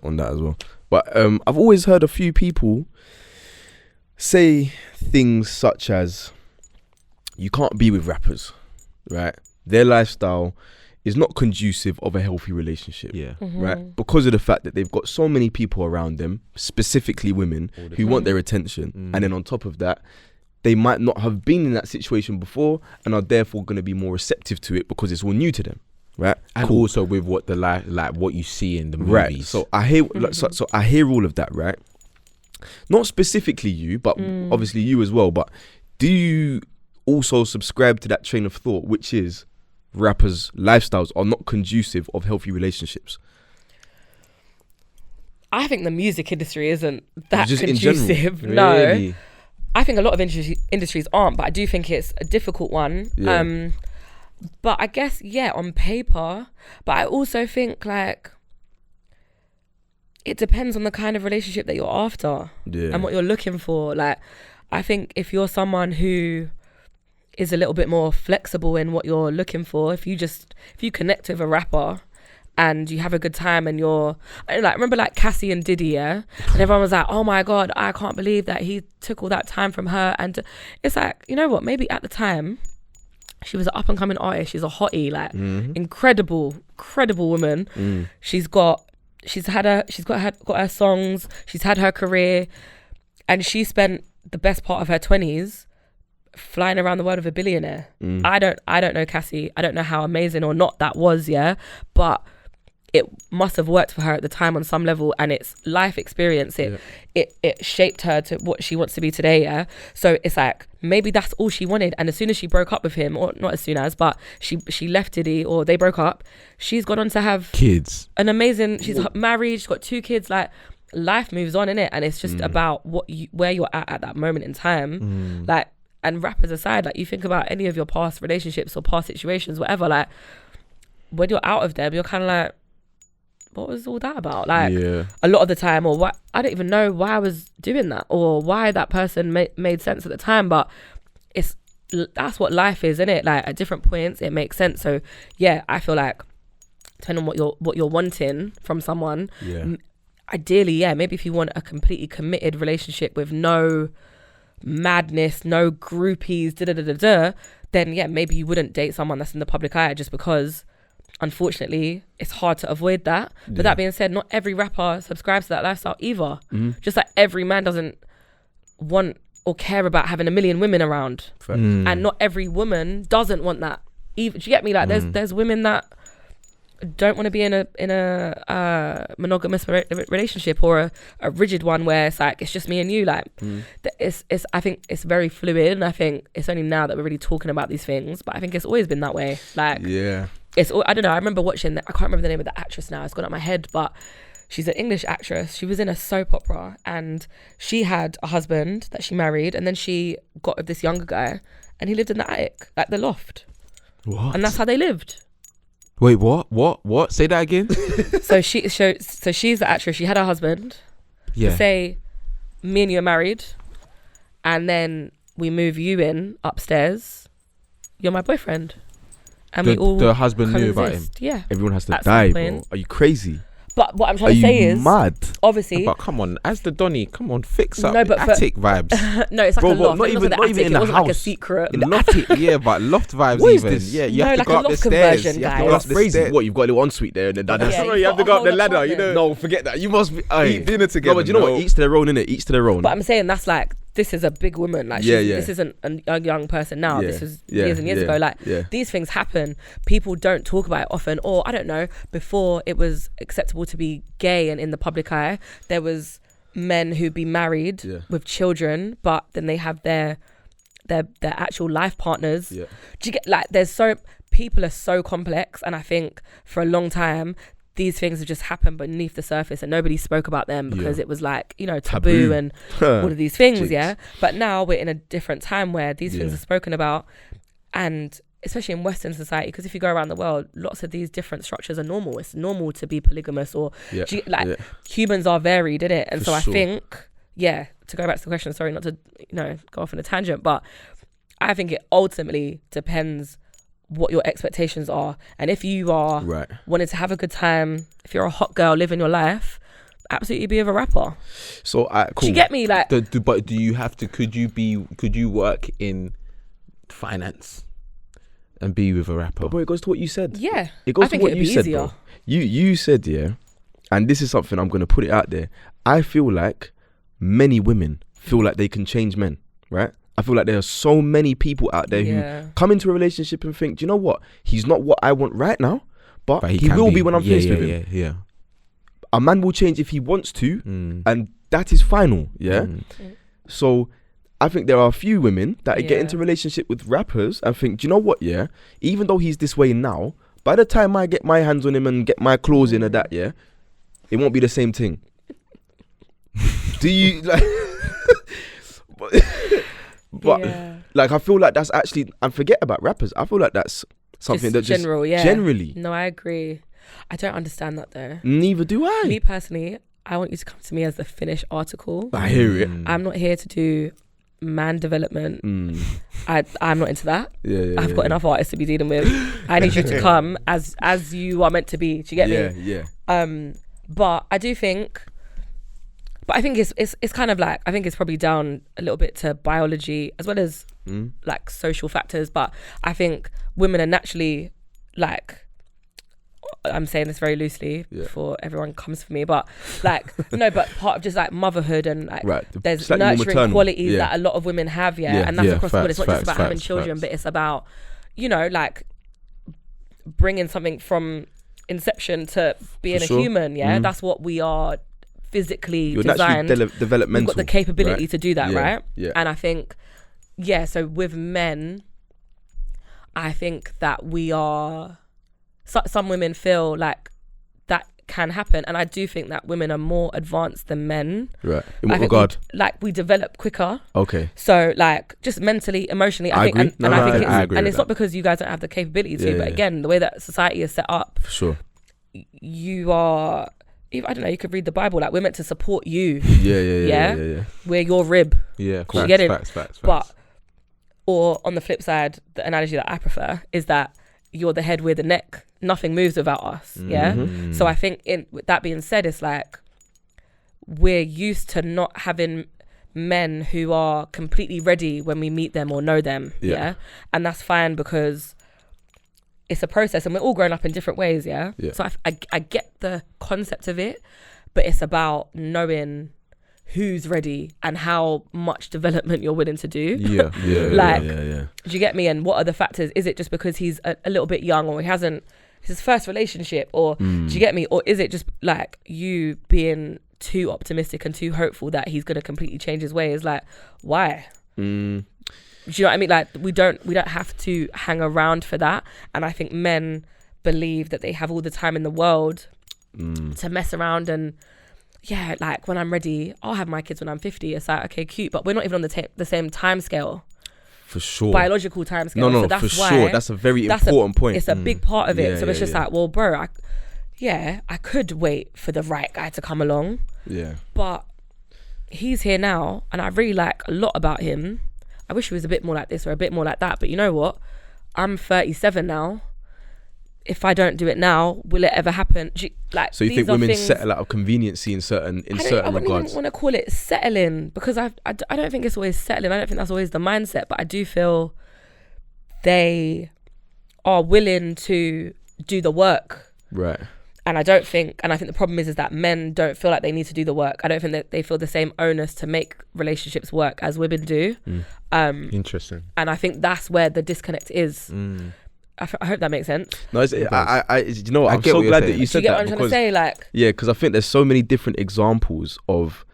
Speaker 3: on that as well. But I've always heard a few people say things such as, you can't be with rappers, right? Their lifestyle is not conducive of a healthy relationship, right? Because of the fact that they've got so many people around them, specifically women, who want their attention. And then on top of that, they might not have been in that situation before and are therefore going to be more receptive to it because it's all new to them, right?
Speaker 1: And also with what the what you see in the movies.
Speaker 3: Right. So I hear, so I hear all of that, right? Not specifically you, but obviously you as well. But do you also subscribe to that train of thought, which is rappers' lifestyles are not conducive of healthy relationships?
Speaker 2: I think the music industry isn't that
Speaker 3: just
Speaker 2: conducive.
Speaker 3: In general, really?
Speaker 2: No, I think a lot of industries aren't, but I do think it's a difficult one. But I guess on paper, but I also think it depends on the kind of relationship that you're after and what you're looking for. Like, I think if you're someone who is a little bit more flexible in what you're looking for, if you connect with a rapper and you have a good time, and you're remember Cassie and Diddy, and everyone was like, oh my God, I can't believe that he took all that time from her. And it's like, you know what, maybe at the time she was an up and coming artist, she's a hottie, incredible woman. She's got her songs, she's had her career, and she spent the best part of her 20s flying around the world with a billionaire. I don't know Cassie. I don't know how amazing or not that was, but it must have worked for her at the time on some level, and it's life experience. It shaped her to what she wants to be today. So it's like, maybe that's all she wanted. And as soon as she broke up with him, or not as soon as, but she left Diddy, or they broke up, she's gone on to have
Speaker 1: kids.
Speaker 2: An amazing. She's married. She's got 2 kids. Like, life moves on, innit? And it's just about where you're at that moment in time. And rappers aside, you think about any of your past relationships or past situations, whatever, when you're out of them, you're kind of like, what was all that about? A lot of the time, or what, I don't even know why I was doing that, or why that person made sense at the time, but that's what life is, isn't it? At different points, it makes sense. So I feel like, depending on what you're wanting from someone, ideally, maybe if you want a completely committed relationship with no madness, no groupies, then maybe you wouldn't date someone that's in the public eye, just because unfortunately it's hard to avoid that. But that being said, not every rapper subscribes to that lifestyle either. Just like every man doesn't want or care about having a million women around, and not every woman doesn't want that either. Do you get me? There's women that don't want to be in a monogamous relationship, or a rigid one where it's just me and you. It's I think it's very fluid, and I think it's only now that we're really talking about these things, but I think it's always been that way. It's, I don't know, I remember watching I can't remember the name of the actress now, it's gone out my head, but she's an English actress. She was in a soap opera, and she had a husband that she married, and then she got with this younger guy, and he lived in the attic, the loft.
Speaker 1: What?
Speaker 2: And that's how they lived.
Speaker 1: Wait, what? Say that again.
Speaker 2: So she's the actress. She had her husband. To say, me and you are married, and then we move you in upstairs. You're my boyfriend, and
Speaker 1: the husband knew about him.
Speaker 2: Yeah,
Speaker 3: everyone has to die, bro. Are you crazy?
Speaker 2: But what I'm trying to say is,
Speaker 3: mad?
Speaker 2: Obviously.
Speaker 1: But come on, as the Donny, come on, fix up.
Speaker 2: No, but
Speaker 1: attic vibes.
Speaker 2: No, it's like a loft.
Speaker 3: Not even in the house.
Speaker 2: Like a secret.
Speaker 1: In the attic, yeah, but loft vibes.
Speaker 3: What is
Speaker 1: even.
Speaker 3: this?
Speaker 1: Yeah, you have to
Speaker 2: like
Speaker 1: go
Speaker 2: a
Speaker 1: up the
Speaker 2: loft
Speaker 1: stairs.
Speaker 2: conversion,
Speaker 1: You have to
Speaker 2: guys.
Speaker 1: go
Speaker 3: That's
Speaker 1: up the
Speaker 3: crazy.
Speaker 1: stairs.
Speaker 3: What, you've got a little ensuite there and then that's
Speaker 2: Yeah,
Speaker 1: you have to go up the ladder. You know.
Speaker 3: No, forget that. You must be
Speaker 1: Eat dinner together.
Speaker 3: No, but you know what? Each to their own, innit? Each to their own.
Speaker 2: But I'm saying that's like, this is a big woman. Like, this isn't a young person now. This was years and years ago. Like, these things happen. People don't talk about it often. Or, I don't know, before it was acceptable to be gay and in the public eye, there was men who'd be married with children, but then they have their actual life partners.
Speaker 3: Yeah.
Speaker 2: Do you get, like, people are so complex. And I think for a long time, these things have just happened beneath the surface and nobody spoke about them because it was like, you know, taboo and all of these things.
Speaker 3: Jigs.
Speaker 2: Yeah. But now we're in a different time where these things are spoken about, and especially in Western society, because if you go around the world, lots of these different structures are normal. It's normal to be polygamous or humans are varied, innit? And so I think, to go back to the question, sorry not to, go off on a tangent, but I think it ultimately depends what your expectations are. And if you are wanting to have a good time, if you're a hot girl living your life, absolutely be with a rapper.
Speaker 3: So cool.
Speaker 2: Do you get me? Like,
Speaker 1: but do you have to? Could you work in finance and be with a rapper?
Speaker 3: But it goes to what you said.
Speaker 2: Yeah,
Speaker 3: it goes
Speaker 2: I think
Speaker 3: to what
Speaker 2: it'd
Speaker 3: you
Speaker 2: be
Speaker 3: said,
Speaker 2: easier.
Speaker 3: bro. You said, and this is something I'm going to put it out there. I feel like many women feel like they can change men, right? I feel like there are so many people out there who come into a relationship and think, do you know what? He's not what I want right now, but he will be when I'm faced with him.
Speaker 1: Yeah.
Speaker 3: A man will change if he wants to, and that is final. Yeah. So I think there are a few women that get into a relationship with rappers and think, do you know what? Yeah, even though he's this way now, by the time I get my hands on him and get my claws in and that, it won't be the same thing. Do you like? But like, I feel like that's actually, and forget about rappers, I feel like that's something that generally.
Speaker 2: No, I agree. I don't understand that though.
Speaker 3: Neither do I.
Speaker 2: Me personally, I want you to come to me as the finished article.
Speaker 3: I hear it.
Speaker 2: I'm not here to do man development. I'm not into that. I've got enough artists to be dealing with. I need you to come as you are meant to be. Do you get me? But I do think, I think it's kind of like, I think it's probably down a little bit to biology as well as like social factors. But I think women are naturally, like, I'm saying this very loosely before everyone comes for me, but like, no, but part of just like motherhood and like, there's nurturing qualities that a lot of women have, and that's across the board. It's not just about having children, but it's about, like bringing something from inception to being a human. That's what we are physically designed.
Speaker 3: Developmental.
Speaker 2: We've got the capability to do that, right? And I think, so with men, I think that we are, some women feel like that can happen, and I do think that women are more advanced than men. Right.
Speaker 3: In what regard?
Speaker 2: We develop quicker.
Speaker 3: Okay.
Speaker 2: So like just mentally, emotionally, I think,
Speaker 3: agree. I agree.
Speaker 2: And it's not because you guys don't have the capability to, but again, the way that society is set up,
Speaker 3: for sure,
Speaker 2: you are, I don't know, you could read the Bible, like we're meant to support you.
Speaker 3: Yeah.
Speaker 2: We're your rib.
Speaker 1: Yeah.
Speaker 2: You get it?
Speaker 1: Facts.
Speaker 2: But, or on the flip side, the analogy that I prefer is that you're the head, we're the neck. Nothing moves without us. So I think, with that being said, it's like we're used to not having men who are completely ready when we meet them or know them. And that's fine because it's a process and we're all growing up in different ways. So I get the concept of it, but it's about knowing who's ready and how much development you're willing to do. Do you get me? And what are the factors? Is it just because he's a little bit young, or it's his first relationship, or do you get me? Or is it just like you being too optimistic and too hopeful that he's going to completely change his ways? Like, why? Do you know what I mean? Like, we don't have to hang around for that. And I think men believe that they have all the time in the world to mess around and, like when I'm ready, I'll have my kids when I'm 50. It's like, okay, cute, but we're not even on the same time scale.
Speaker 3: For sure.
Speaker 2: Biological time scale.
Speaker 3: No,
Speaker 2: so that's
Speaker 3: for sure. That's a very important point.
Speaker 2: It's a big part of it. So it's just like, well, bro, I could wait for the right guy to come along.
Speaker 3: Yeah.
Speaker 2: But he's here now, and I really like a lot about him. I wish he was a bit more like this or a bit more like that. But you know what? I'm 37 now. if I don't do it now, will it ever happen? Like,
Speaker 3: so you think women settle out of conveniency in certain regards? I wouldn't even
Speaker 2: want to call it settling, because I don't think it's always settling. I don't think that's always the mindset, but I do feel they are willing to do the work.
Speaker 3: Right.
Speaker 2: And I think the problem is that men don't feel like they need to do the work. I don't think that they feel the same onus to make relationships work as women do.
Speaker 1: Interesting.
Speaker 2: And I think that's where the disconnect is. I hope that makes sense.
Speaker 3: No, you know what? I'm so glad that you said that.
Speaker 2: Do you get what I'm trying to say? Like,
Speaker 3: yeah, because I think there's so many different examples of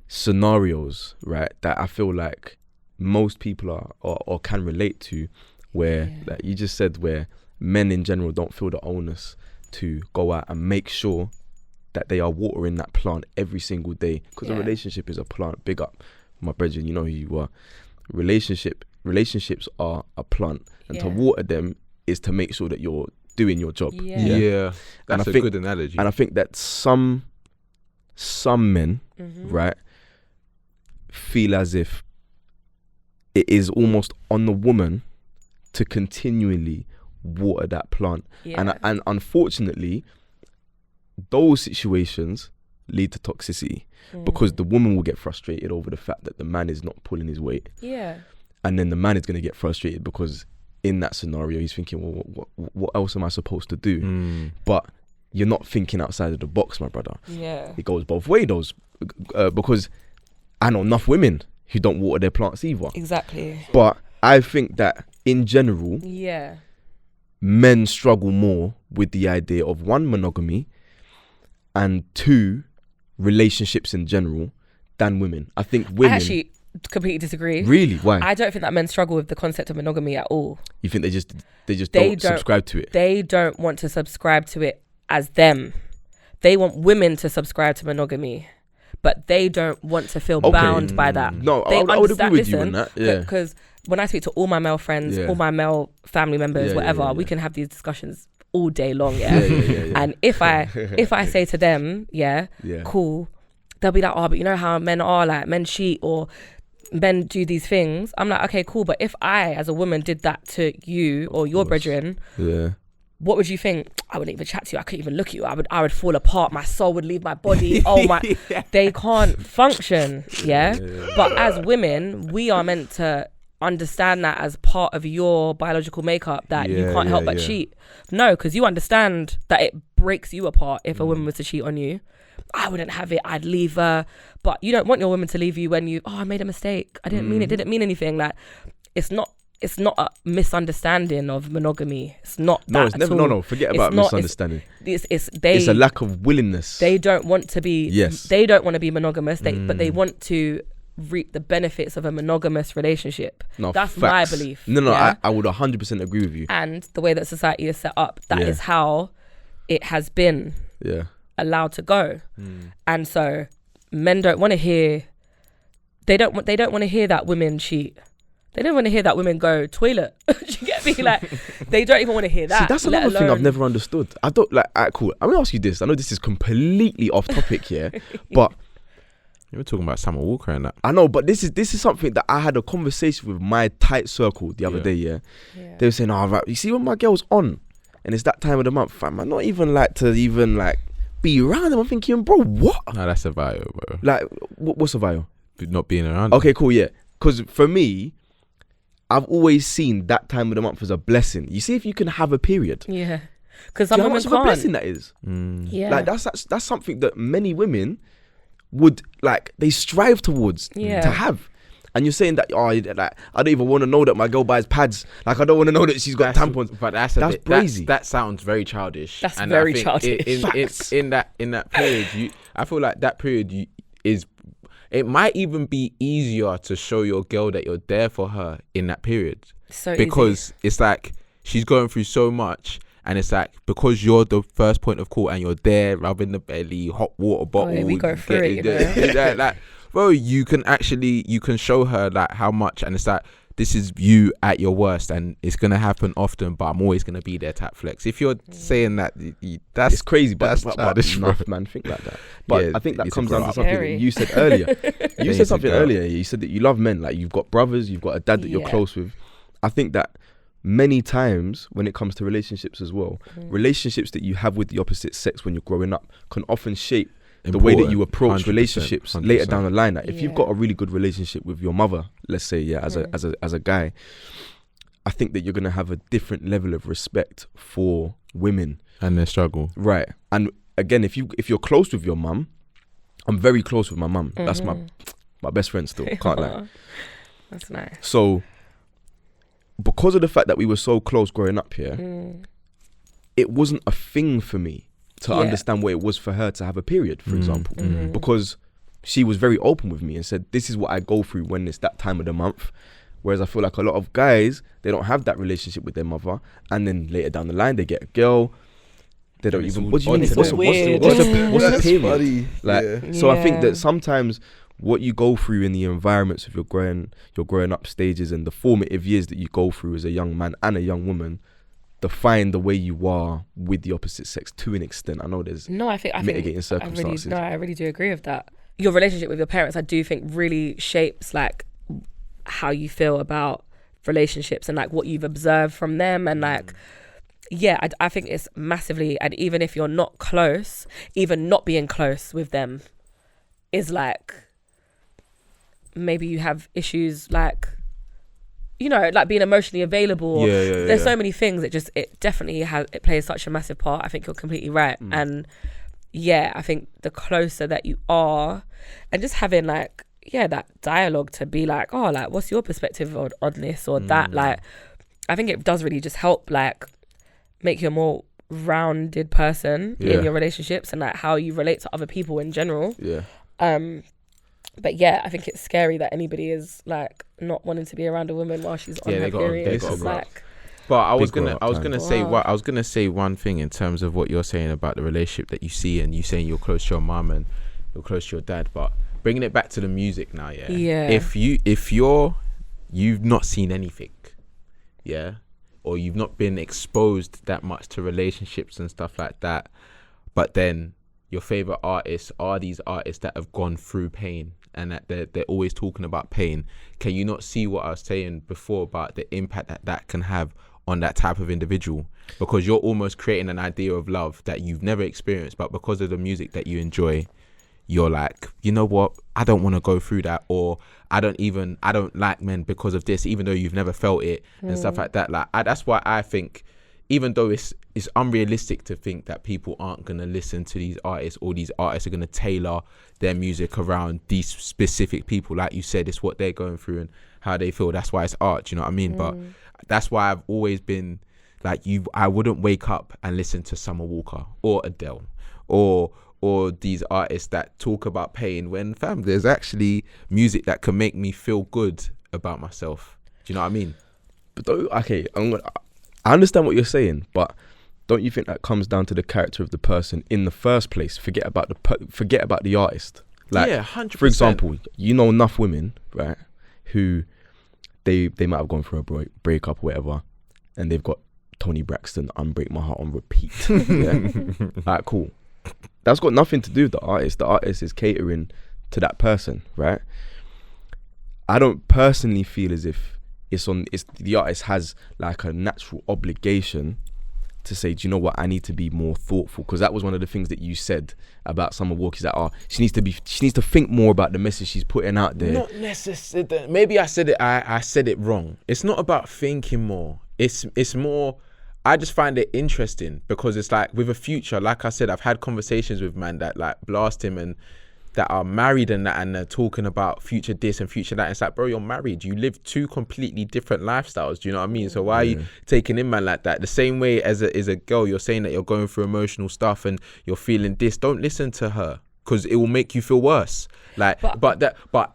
Speaker 3: scenarios, right, that I feel like most people are or can relate to, where like you just said, where men in general don't feel the onus to go out and make sure that they are watering that plant every single day, because a relationship is a plant. Big up, my brethren, you know who you are. Relationships are a plant, and to water them is to make sure that you're doing your job.
Speaker 1: That's a good analogy.
Speaker 3: And I think that some men, right, feel as if it is almost on the woman to continually water that plant. And unfortunately, those situations lead to toxicity, because the woman will get frustrated over the fact that the man is not pulling his weight. And then the man is going to get frustrated because in that scenario he's thinking, well, what else am I supposed to do? But you're not thinking outside of the box, my brother. It goes both ways, because I know enough women who don't water their plants either.
Speaker 2: Exactly.
Speaker 3: But I think that in general, men struggle more with the idea of, one, monogamy, and two, relationships in general, than women. I think women...
Speaker 2: I actually completely disagree.
Speaker 3: Really? Why?
Speaker 2: I don't think that men struggle with the concept of monogamy at all.
Speaker 3: You think they just don't subscribe to it?
Speaker 2: They don't want to subscribe to it as them. They want women to subscribe to monogamy, but they don't want to feel bound by that.
Speaker 3: No, I would agree with you on that. Yeah.
Speaker 2: Because when I speak to all my male friends, all my male family members, whatever, we can have these discussions all day long. And if I say to them, cool, they'll be like, oh, but you know how men are, like, men cheat or men do these things. I'm like, okay, cool, but if I as a woman did that to you or your brethren, what would you think? I wouldn't even chat to you. I couldn't even look at you. I would fall apart. My soul would leave my body. Oh my, they can't function. But as women, we are meant to understand that as part of your biological makeup, that you can't help but cheat. No, because you understand that it breaks you apart if a woman was to cheat on you. I wouldn't have it. I'd leave her. But you don't want your woman to leave you when I made a mistake. I didn't mean it. Didn't mean anything. Like, it's not a misunderstanding of monogamy. It's not that.
Speaker 3: No, it's never. No. Forget about misunderstanding. It's a lack of willingness.
Speaker 2: They don't want to be. Yes. They don't want to be monogamous. But they want to reap the benefits of a monogamous relationship. No, that's facts. My belief.
Speaker 3: No. Yeah? I would 100% agree with you.
Speaker 2: And the way that society is set up, that is how it has been. Allowed to go. And so men don't want to hear. They don't want to hear that women cheat. They don't want to hear that women go toilet. Do you get me? Like, they don't even want to hear that.
Speaker 3: See, that's another thing I've never understood. I don't like. Cool. I'm gonna ask you this. I know this is completely off topic here, but
Speaker 1: you were talking about Summer Walker and that.
Speaker 3: I know, but this is something that I had a conversation with my tight circle the other day. Yeah. They were saying, "Oh, right, you see when my girl's on, and it's that time of the month, fam, I'm not even like to even like be around them." I'm thinking, bro, what?
Speaker 1: No, that's a vial, bro.
Speaker 3: Like, what's a vial?
Speaker 1: Not being around.
Speaker 3: Okay, cool, yeah. Because for me, I've always seen that time of the month as a blessing. You see, if you can have a period.
Speaker 2: Yeah. Because some women can't.
Speaker 3: How much of a blessing that is?
Speaker 2: Yeah.
Speaker 3: Like, that's something that many women would, like, they strive towards to have. And you're saying that, like, I don't even want to know that my girl buys pads. Like, I don't want to know that she's got tampons.
Speaker 1: But that's crazy. That sounds very childish.
Speaker 2: That's very childish.
Speaker 1: In that period, I feel like that period it might even be easier to show your girl that you're there for her in that period. Because it's like she's going through so much, and it's like, because you're the first point of call and you're there, rubbing the belly, hot water bottle.
Speaker 2: We go through it,
Speaker 1: like, bro, you can show her like how much, and it's like, this is you at your worst, and it's gonna happen often, but I'm always gonna be there type flex. If you're saying that, that's
Speaker 3: crazy, but
Speaker 1: enough,
Speaker 3: man, think like that. But I think that comes down to something that you said earlier. You said something earlier. You said that you love men, like you've got brothers, you've got a dad that you're close with. I think that many times when it comes to relationships as well, relationships that you have with the opposite sex when you're growing up can often shape the way that you approach 100%, relationships 100%. Later down the line. Like if you've got a really good relationship with your mother, let's say, as a guy, I think that you're gonna have a different level of respect for women
Speaker 1: and their struggle.
Speaker 3: Right. And again, if you're close with your mum, I'm very close with my mum. That's my best friend still. Can't lie.
Speaker 2: That's nice.
Speaker 3: So because of the fact that we were so close growing up here, it wasn't a thing for me to understand what it was for her to have a period, for example, because she was very open with me and said, this is what I go through when it's that time of the month. Whereas I feel like a lot of guys, they don't have that relationship with their mother, and then later down the line, they get a girl. They don't even. What do you mean? What's the period? Like, so I think that sometimes what you go through in the environments of your growing up stages and the formative years that you go through as a young man and a young woman define the way you are with the opposite sex to an extent. I know there's mitigating circumstances.
Speaker 2: I really do agree with that. Your relationship with your parents, I do think, really shapes like how you feel about relationships and like what you've observed from them and like. Yeah, I think it's massively, and even if you're not close, even not being close with them is like, maybe you have issues like, you know, like being emotionally available. There's so many things. It definitely it plays such a massive part. I think you're completely right. And yeah, I think the closer that you are, and just having like, that dialogue to be like, oh, like, what's your perspective on this or that? Like, I think it does really just help, like, make you a more rounded person in your relationships and like how you relate to other people in general. But yeah, I think it's scary that anybody is like not wanting to be around a woman while she's on her period.
Speaker 1: But I was gonna say one thing in terms of what you're saying about the relationship that you see, and you saying you're close to your mum and you're close to your dad, but bringing it back to the music now, if you've not seen anything, or you've not been exposed that much to relationships and stuff like that, but then your favorite artists are these artists that have gone through pain and that they're always talking about pain, can you not see what I was saying before about the impact that can have on that type of individual? Because you're almost creating an idea of love that you've never experienced, but because of the music that you enjoy, you're like, you know what, I don't want to go through that, or I don't like men because of this, even though you've never felt it and stuff like that. Like that's why I think, even though it's unrealistic to think that people aren't going to listen to these artists, or these artists are going to tailor their music around these specific people, like you said, it's what they're going through and how they feel. That's why it's art, do you know what I mean? But that's why I've always been like, I wouldn't wake up and listen to Summer Walker or Adele or these artists that talk about pain, when fam, there's actually music that can make me feel good about myself. Do you know what I mean?
Speaker 3: But I understand what you're saying, but don't you think that comes down to the character of the person in the first place? Forget about the artist. Like,
Speaker 1: 100%.
Speaker 3: For example, you know enough women, right, who they might have gone through a breakup or whatever, and they've got Toni Braxton, Unbreak My Heart on repeat. Alright, cool. That's got nothing to do with the artist. The artist is catering to that person, right? I don't personally feel as if the artist has like a natural obligation to say, do you know what, I need to be more thoughtful, because that was one of the things that you said about Summer Walker, is that she needs to think more about the message she's putting out there.
Speaker 1: Not necessarily. Maybe I said it wrong. It's not about thinking more. It's more, I just find it interesting because it's like with a Future, like I said, I've had conversations with man that like blast him and that are married and that, and they're talking about future this and future that. And it's like, bro, you're married. You live two completely different lifestyles. Do you know what I mean? So why are you taking in man like that? The same way as a girl, you're saying that you're going through emotional stuff and you're feeling this. Don't listen to her, because it will make you feel worse. Like,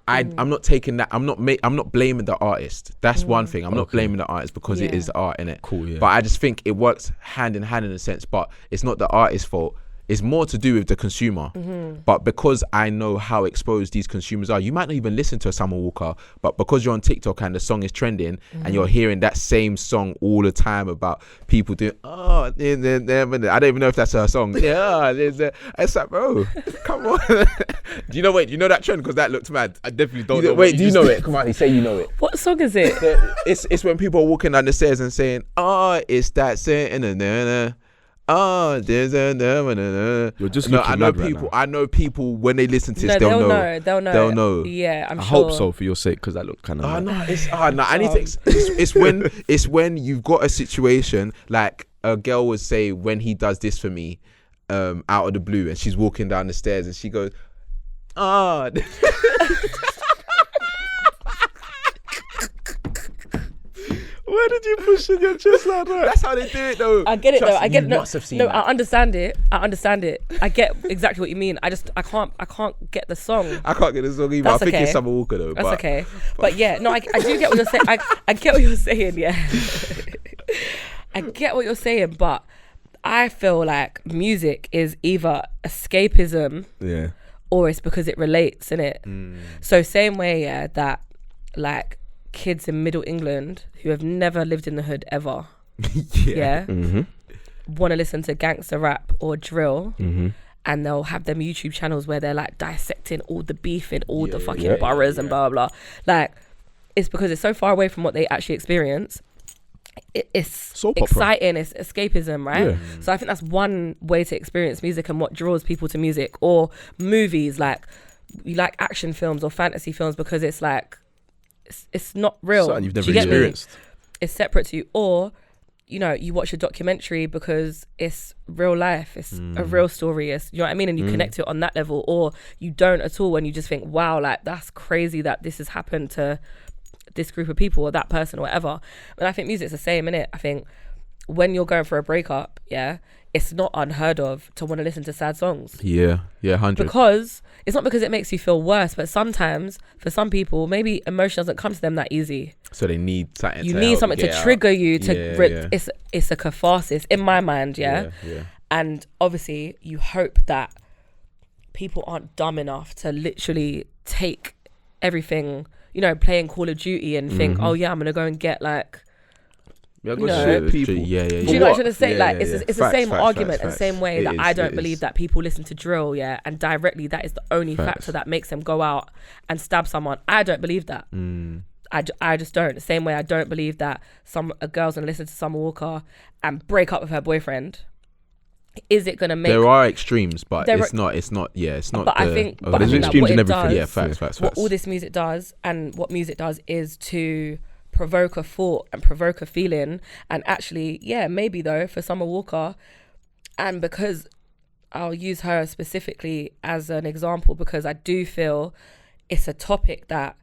Speaker 1: I'm not taking that. I'm not blaming the artist. That's one thing. I'm not blaming the artist because it is art, innit?
Speaker 3: Cool, yeah.
Speaker 1: But I just think it works hand in hand in a sense. But it's not the artist's fault. It's more to do with the consumer. But because I know how exposed these consumers are, you might not even listen to a Summer Walker, but because you're on TikTok and the song is trending and you're hearing that same song all the time about people doing, I don't even know if that's her song. Yeah, it's like, bro, come on. Do you know that trend? Because that looked mad. I definitely don't know.
Speaker 3: Wait, do you know it? Komali, say you know it.
Speaker 2: What song is it?
Speaker 1: It's when people are walking down the stairs and saying, it's that saying, you're just looking mad right now. I know people when they listen to this, they'll know.
Speaker 2: Yeah, I
Speaker 3: hope so for your sake, because that looked kind of.
Speaker 1: It's when you've got a situation like a girl would say when he does this for me, out of the blue, and she's walking down the stairs and she goes,
Speaker 3: Where did you push in your chest like that?
Speaker 1: That's how they do it, though.
Speaker 2: I get it, though. I get it.
Speaker 1: Must have seen that.
Speaker 2: I understand it. I get exactly what you mean. I can't get the song.
Speaker 1: I can't get the song either.
Speaker 2: That's
Speaker 1: I think
Speaker 2: okay.
Speaker 1: It's Summer Walker, though.
Speaker 2: That's okay. But yeah, no, I do get what you're saying. I get what you're saying, yeah. I get what you're saying, but I feel like music is either escapism, or it's because it relates, innit? So same way, yeah, that like kids in Middle England who have never lived in the hood ever, want to listen to gangster rap or drill, and they'll have them YouTube channels where they're like dissecting all the beef in all the fucking boroughs and blah blah. Like, it's because it's so far away from what they actually experience. It's exciting, it's escapism, right? So I think that's one way to experience music and what draws people to music. Or movies, like you like action films or fantasy films because it's like it's not real.
Speaker 3: Something you've never experienced.
Speaker 2: It's separate to you. Or you watch a documentary because it's real life, it's a real story, it's, you know what I mean, and you connect to it on that level. Or you don't at all, and you just think, wow, like that's crazy that this has happened to this group of people or that person or whatever. And I think music's the same, innit? I think when you're going for a breakup, it's not unheard of to want to listen to sad songs.
Speaker 1: 100.
Speaker 2: Because it's not because it makes you feel worse, but sometimes for some people, maybe emotion doesn't come to them that easy.
Speaker 1: So they need something.
Speaker 2: You need something to trigger you to. It's a catharsis in my mind, And obviously, you hope that people aren't dumb enough to literally take everything, playing Call of Duty and think, oh yeah, I'm gonna go and get like.
Speaker 3: People.
Speaker 2: Do you know what I'm trying to say? It's the same argument and same way that I don't believe that people listen to drill, and directly that is the only factor that makes them go out and stab someone. I don't believe that. I just don't. The same way I don't believe that a girl's gonna listen to Summer Walker and break up with her boyfriend. Is it gonna make?
Speaker 1: There are extremes, but it's not.
Speaker 2: But I think
Speaker 3: there's extremes in everything.
Speaker 1: Facts.
Speaker 2: What all this music does, and what music does, is to provoke a thought and provoke a feeling. And actually, maybe though, for Summer Walker, and because I'll use her specifically as an example, because I do feel it's a topic that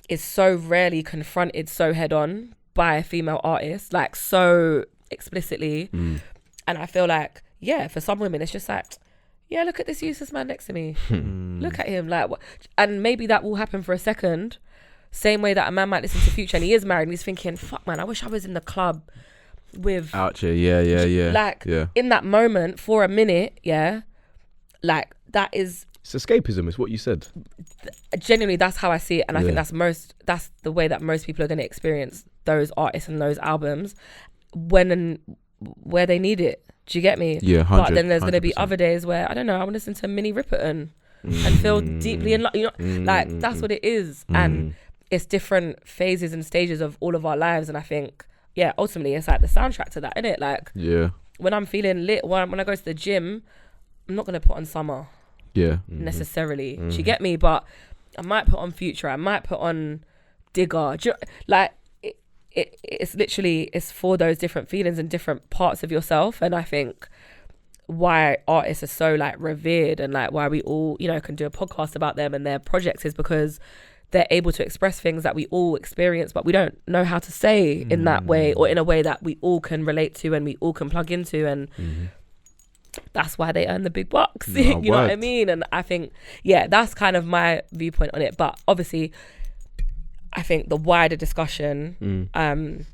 Speaker 2: is so rarely confronted so head on by a female artist, like so explicitly. And I feel like, for some women, it's just like, look at this useless man next to me. Look at him, like, and maybe that will happen for a second. Same way that a man might listen to Future and he is married and he's thinking, fuck man, I wish I was in the club with
Speaker 1: Oucher, yeah.
Speaker 2: Like, in that moment, for a minute, like, that is...
Speaker 3: It's escapism, it's what you said.
Speaker 2: Genuinely, that's how I see it. And I think that's the way that most people are going to experience those artists and those albums when and where they need it. Do you get me?
Speaker 1: Yeah, 100%.
Speaker 2: But then there's going to be other days where, I don't know, I want to listen to Minnie Riperton and feel deeply in love. Like, that's what it is. And it's different phases and stages of all of our lives. And I think, ultimately, it's like the soundtrack to that, isn't it? Like, when I'm feeling lit, when I go to the gym, I'm not going to put on Summer. Necessarily. Do you get me? But I might put on Future. I might put on Digger. Like, it's literally, it's for those different feelings and different parts of yourself. And I think why artists are so like revered and like why we all, can do a podcast about them and their projects is because they're able to express things that we all experience, but we don't know how to say in that way, or in a way that we all can relate to and we all can plug into. And that's why they earn the big bucks. You know what I mean? And I think, that's kind of my viewpoint on it. But obviously, I think the wider discussion, and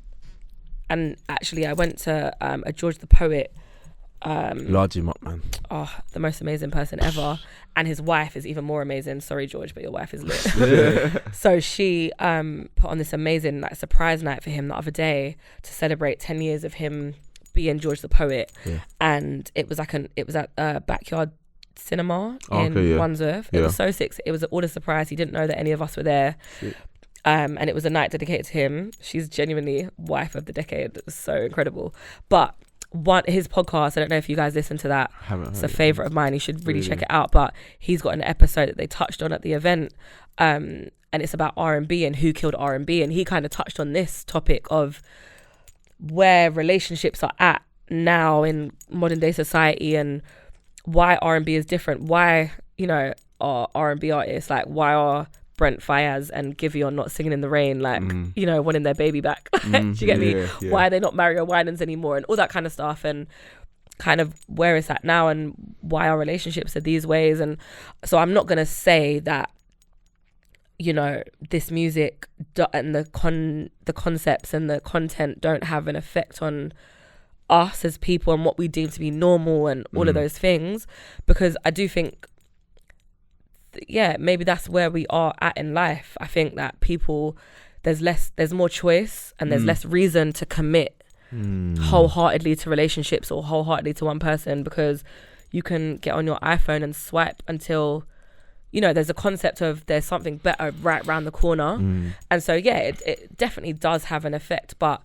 Speaker 2: actually I went to a George the Poet
Speaker 3: Large him up, man.
Speaker 2: Oh, the most amazing person ever. And his wife is even more amazing. Sorry, George, but your wife is lit. So she put on this amazing like surprise night for him the other day to celebrate 10 years of him being George the Poet. Yeah. And it was at Backyard Cinema in Wandsworth. It was so sick. It was an order surprise. He didn't know that any of us were there. And it was a night dedicated to him. She's genuinely wife of the decade. It was so incredible. But his podcast, I don't know if you guys listen to that. It's a favourite of mine. You should really check it out. But he's got an episode that they touched on at the event. And it's about R&B and who killed R&B. And he kind of touched on this topic of where relationships are at now in modern day society and why R&B is different. Why, are R&B artists, like why are Brent Faiyaz and Giveon not singing in the rain, like, wanting their baby back. Do you get me? Yeah. Why are they not Mario Winans anymore and all that kind of stuff, and kind of where it's at now and why our relationships are these ways. And so I'm not going to say that, this music and the concepts and the content don't have an effect on us as people and what we deem to be normal and all of those things, because I do think maybe that's where we are at in life. I think that people, there's more choice and there's less reason to commit wholeheartedly to relationships or wholeheartedly to one person, because you can get on your iPhone and swipe until, there's a concept of there's something better right around the corner. And so, it definitely does have an effect, but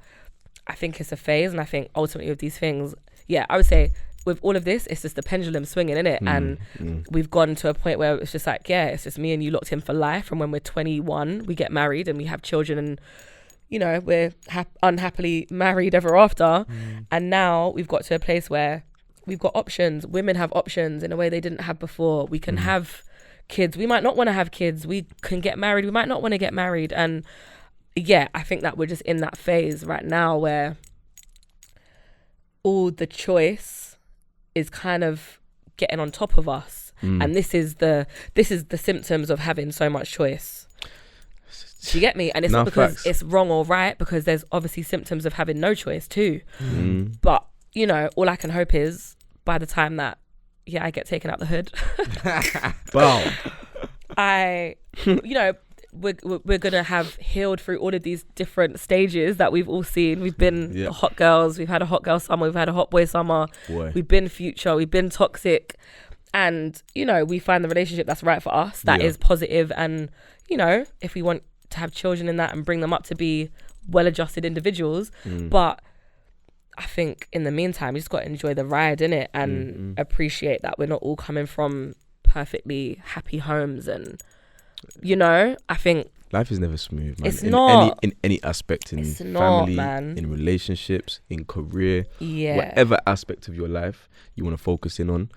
Speaker 2: I think it's a phase. And I think ultimately with these things, I would say, with all of this, it's just the pendulum swinging, innit? And we've gone to a point where it's just like, it's just me and you locked in for life. And when we're 21, we get married and we have children and, we're unhappily married ever after. And now we've got to a place where we've got options. Women have options in a way they didn't have before. We can have kids. We might not want to have kids. We can get married. We might not want to get married. And I think that we're just in that phase right now where all the choice is kind of getting on top of us, and this is the symptoms of having so much choice. Do you get me? And it's not because it's wrong or right, because there's obviously symptoms of having no choice too. But all I can hope is by the time that I get taken out the hood, we're gonna have healed through all of these different stages that we've all seen. We've been hot girls, we've had a hot girl summer, we've had a hot boy summer. We've been future, we've been toxic, and we find the relationship that's right for us, that is positive, and if we want to have children in that and bring them up to be well-adjusted individuals. But I think in the meantime, you just got to enjoy the ride, innit, and appreciate that we're not all coming from perfectly happy homes. And I think
Speaker 3: life is never smooth, man.
Speaker 2: It's not
Speaker 3: in any aspect, in family, in relationships, in career, whatever aspect of your life you want to focus in on.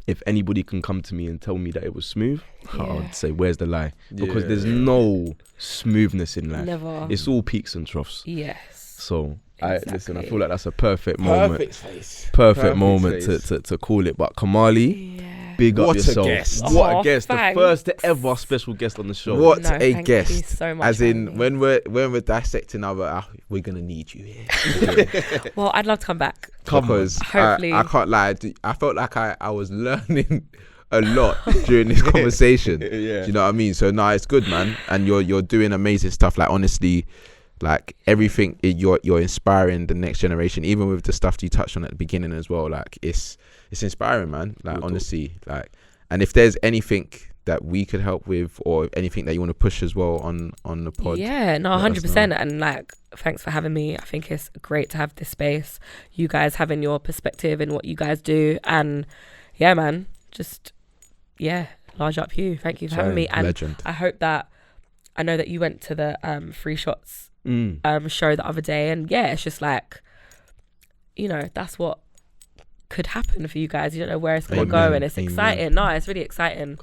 Speaker 3: If anybody can come to me and tell me that it was smooth, I'd say, where's the lie? Because there's no smoothness in life.
Speaker 2: Never.
Speaker 3: It's all peaks and troughs.
Speaker 2: Yes.
Speaker 3: So listen, I feel like that's a perfect moment. Perfect moment to call it. But Kamali, big up yourself. What a guest.
Speaker 2: Thanks.
Speaker 3: The first ever special guest on the show.
Speaker 1: What a guest.
Speaker 2: Thank you so much.
Speaker 1: As in, when we're dissecting we're gonna need you here.
Speaker 2: Well, I'd love to come back.
Speaker 1: Because
Speaker 2: hopefully,
Speaker 1: I can't lie, I felt like I was learning a lot during this conversation. Do you know what I mean? So it's good, man. And you're doing amazing stuff. Like, honestly, like everything, you're inspiring the next generation, even with the stuff you touched on at the beginning as well. Like, it's inspiring, man. Like, honestly, like, and if there's anything that we could help with, or anything that you want to push as well on the pod,
Speaker 2: 100%. And like, thanks for having me. I think it's great to have this space, you guys having your perspective in what you guys do, and man, just large up you. Thank you for having me. And
Speaker 1: legend.
Speaker 2: I know that you went to the Free Shots show the other day, and it's just like, that's what could happen for you guys. You don't know where it's gonna go, and it's exciting. No, it's really exciting.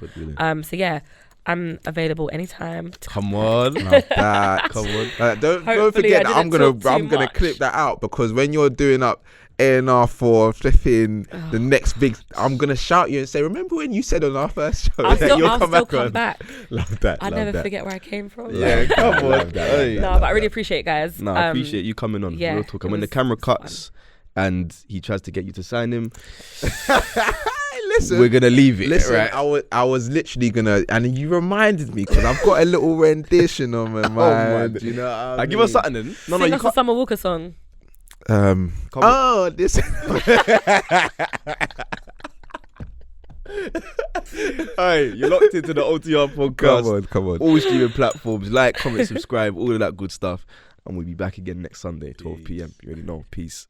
Speaker 2: So I'm available anytime.
Speaker 3: Come on.
Speaker 1: Love that. Come on. Don't forget that I'm gonna clip that out, because when you're doing up A&R for flipping the next big, I'm gonna shout you and say, remember when you said on our first show
Speaker 2: I'll still come back.
Speaker 1: Love that.
Speaker 2: I'll never forget where I came from.
Speaker 3: Come on.
Speaker 2: But I really appreciate it, guys.
Speaker 3: I appreciate you coming on. Real talk. And when the camera cuts and he tries to get you to sign him,
Speaker 1: listen,
Speaker 3: we're gonna leave it.
Speaker 1: Listen,
Speaker 3: right?
Speaker 1: I was literally gonna, and you reminded me because I've got a little rendition on my mind. You know, what I mean?
Speaker 3: Give us something then. No,
Speaker 2: Sing us a Summer Walker song.
Speaker 1: This.
Speaker 3: Hey, you're locked into the OTR podcast.
Speaker 1: Come on.
Speaker 3: All streaming platforms. Like, comment, subscribe, all of that good stuff. And we'll be back again next Sunday, 12 p.m. You already know. Peace.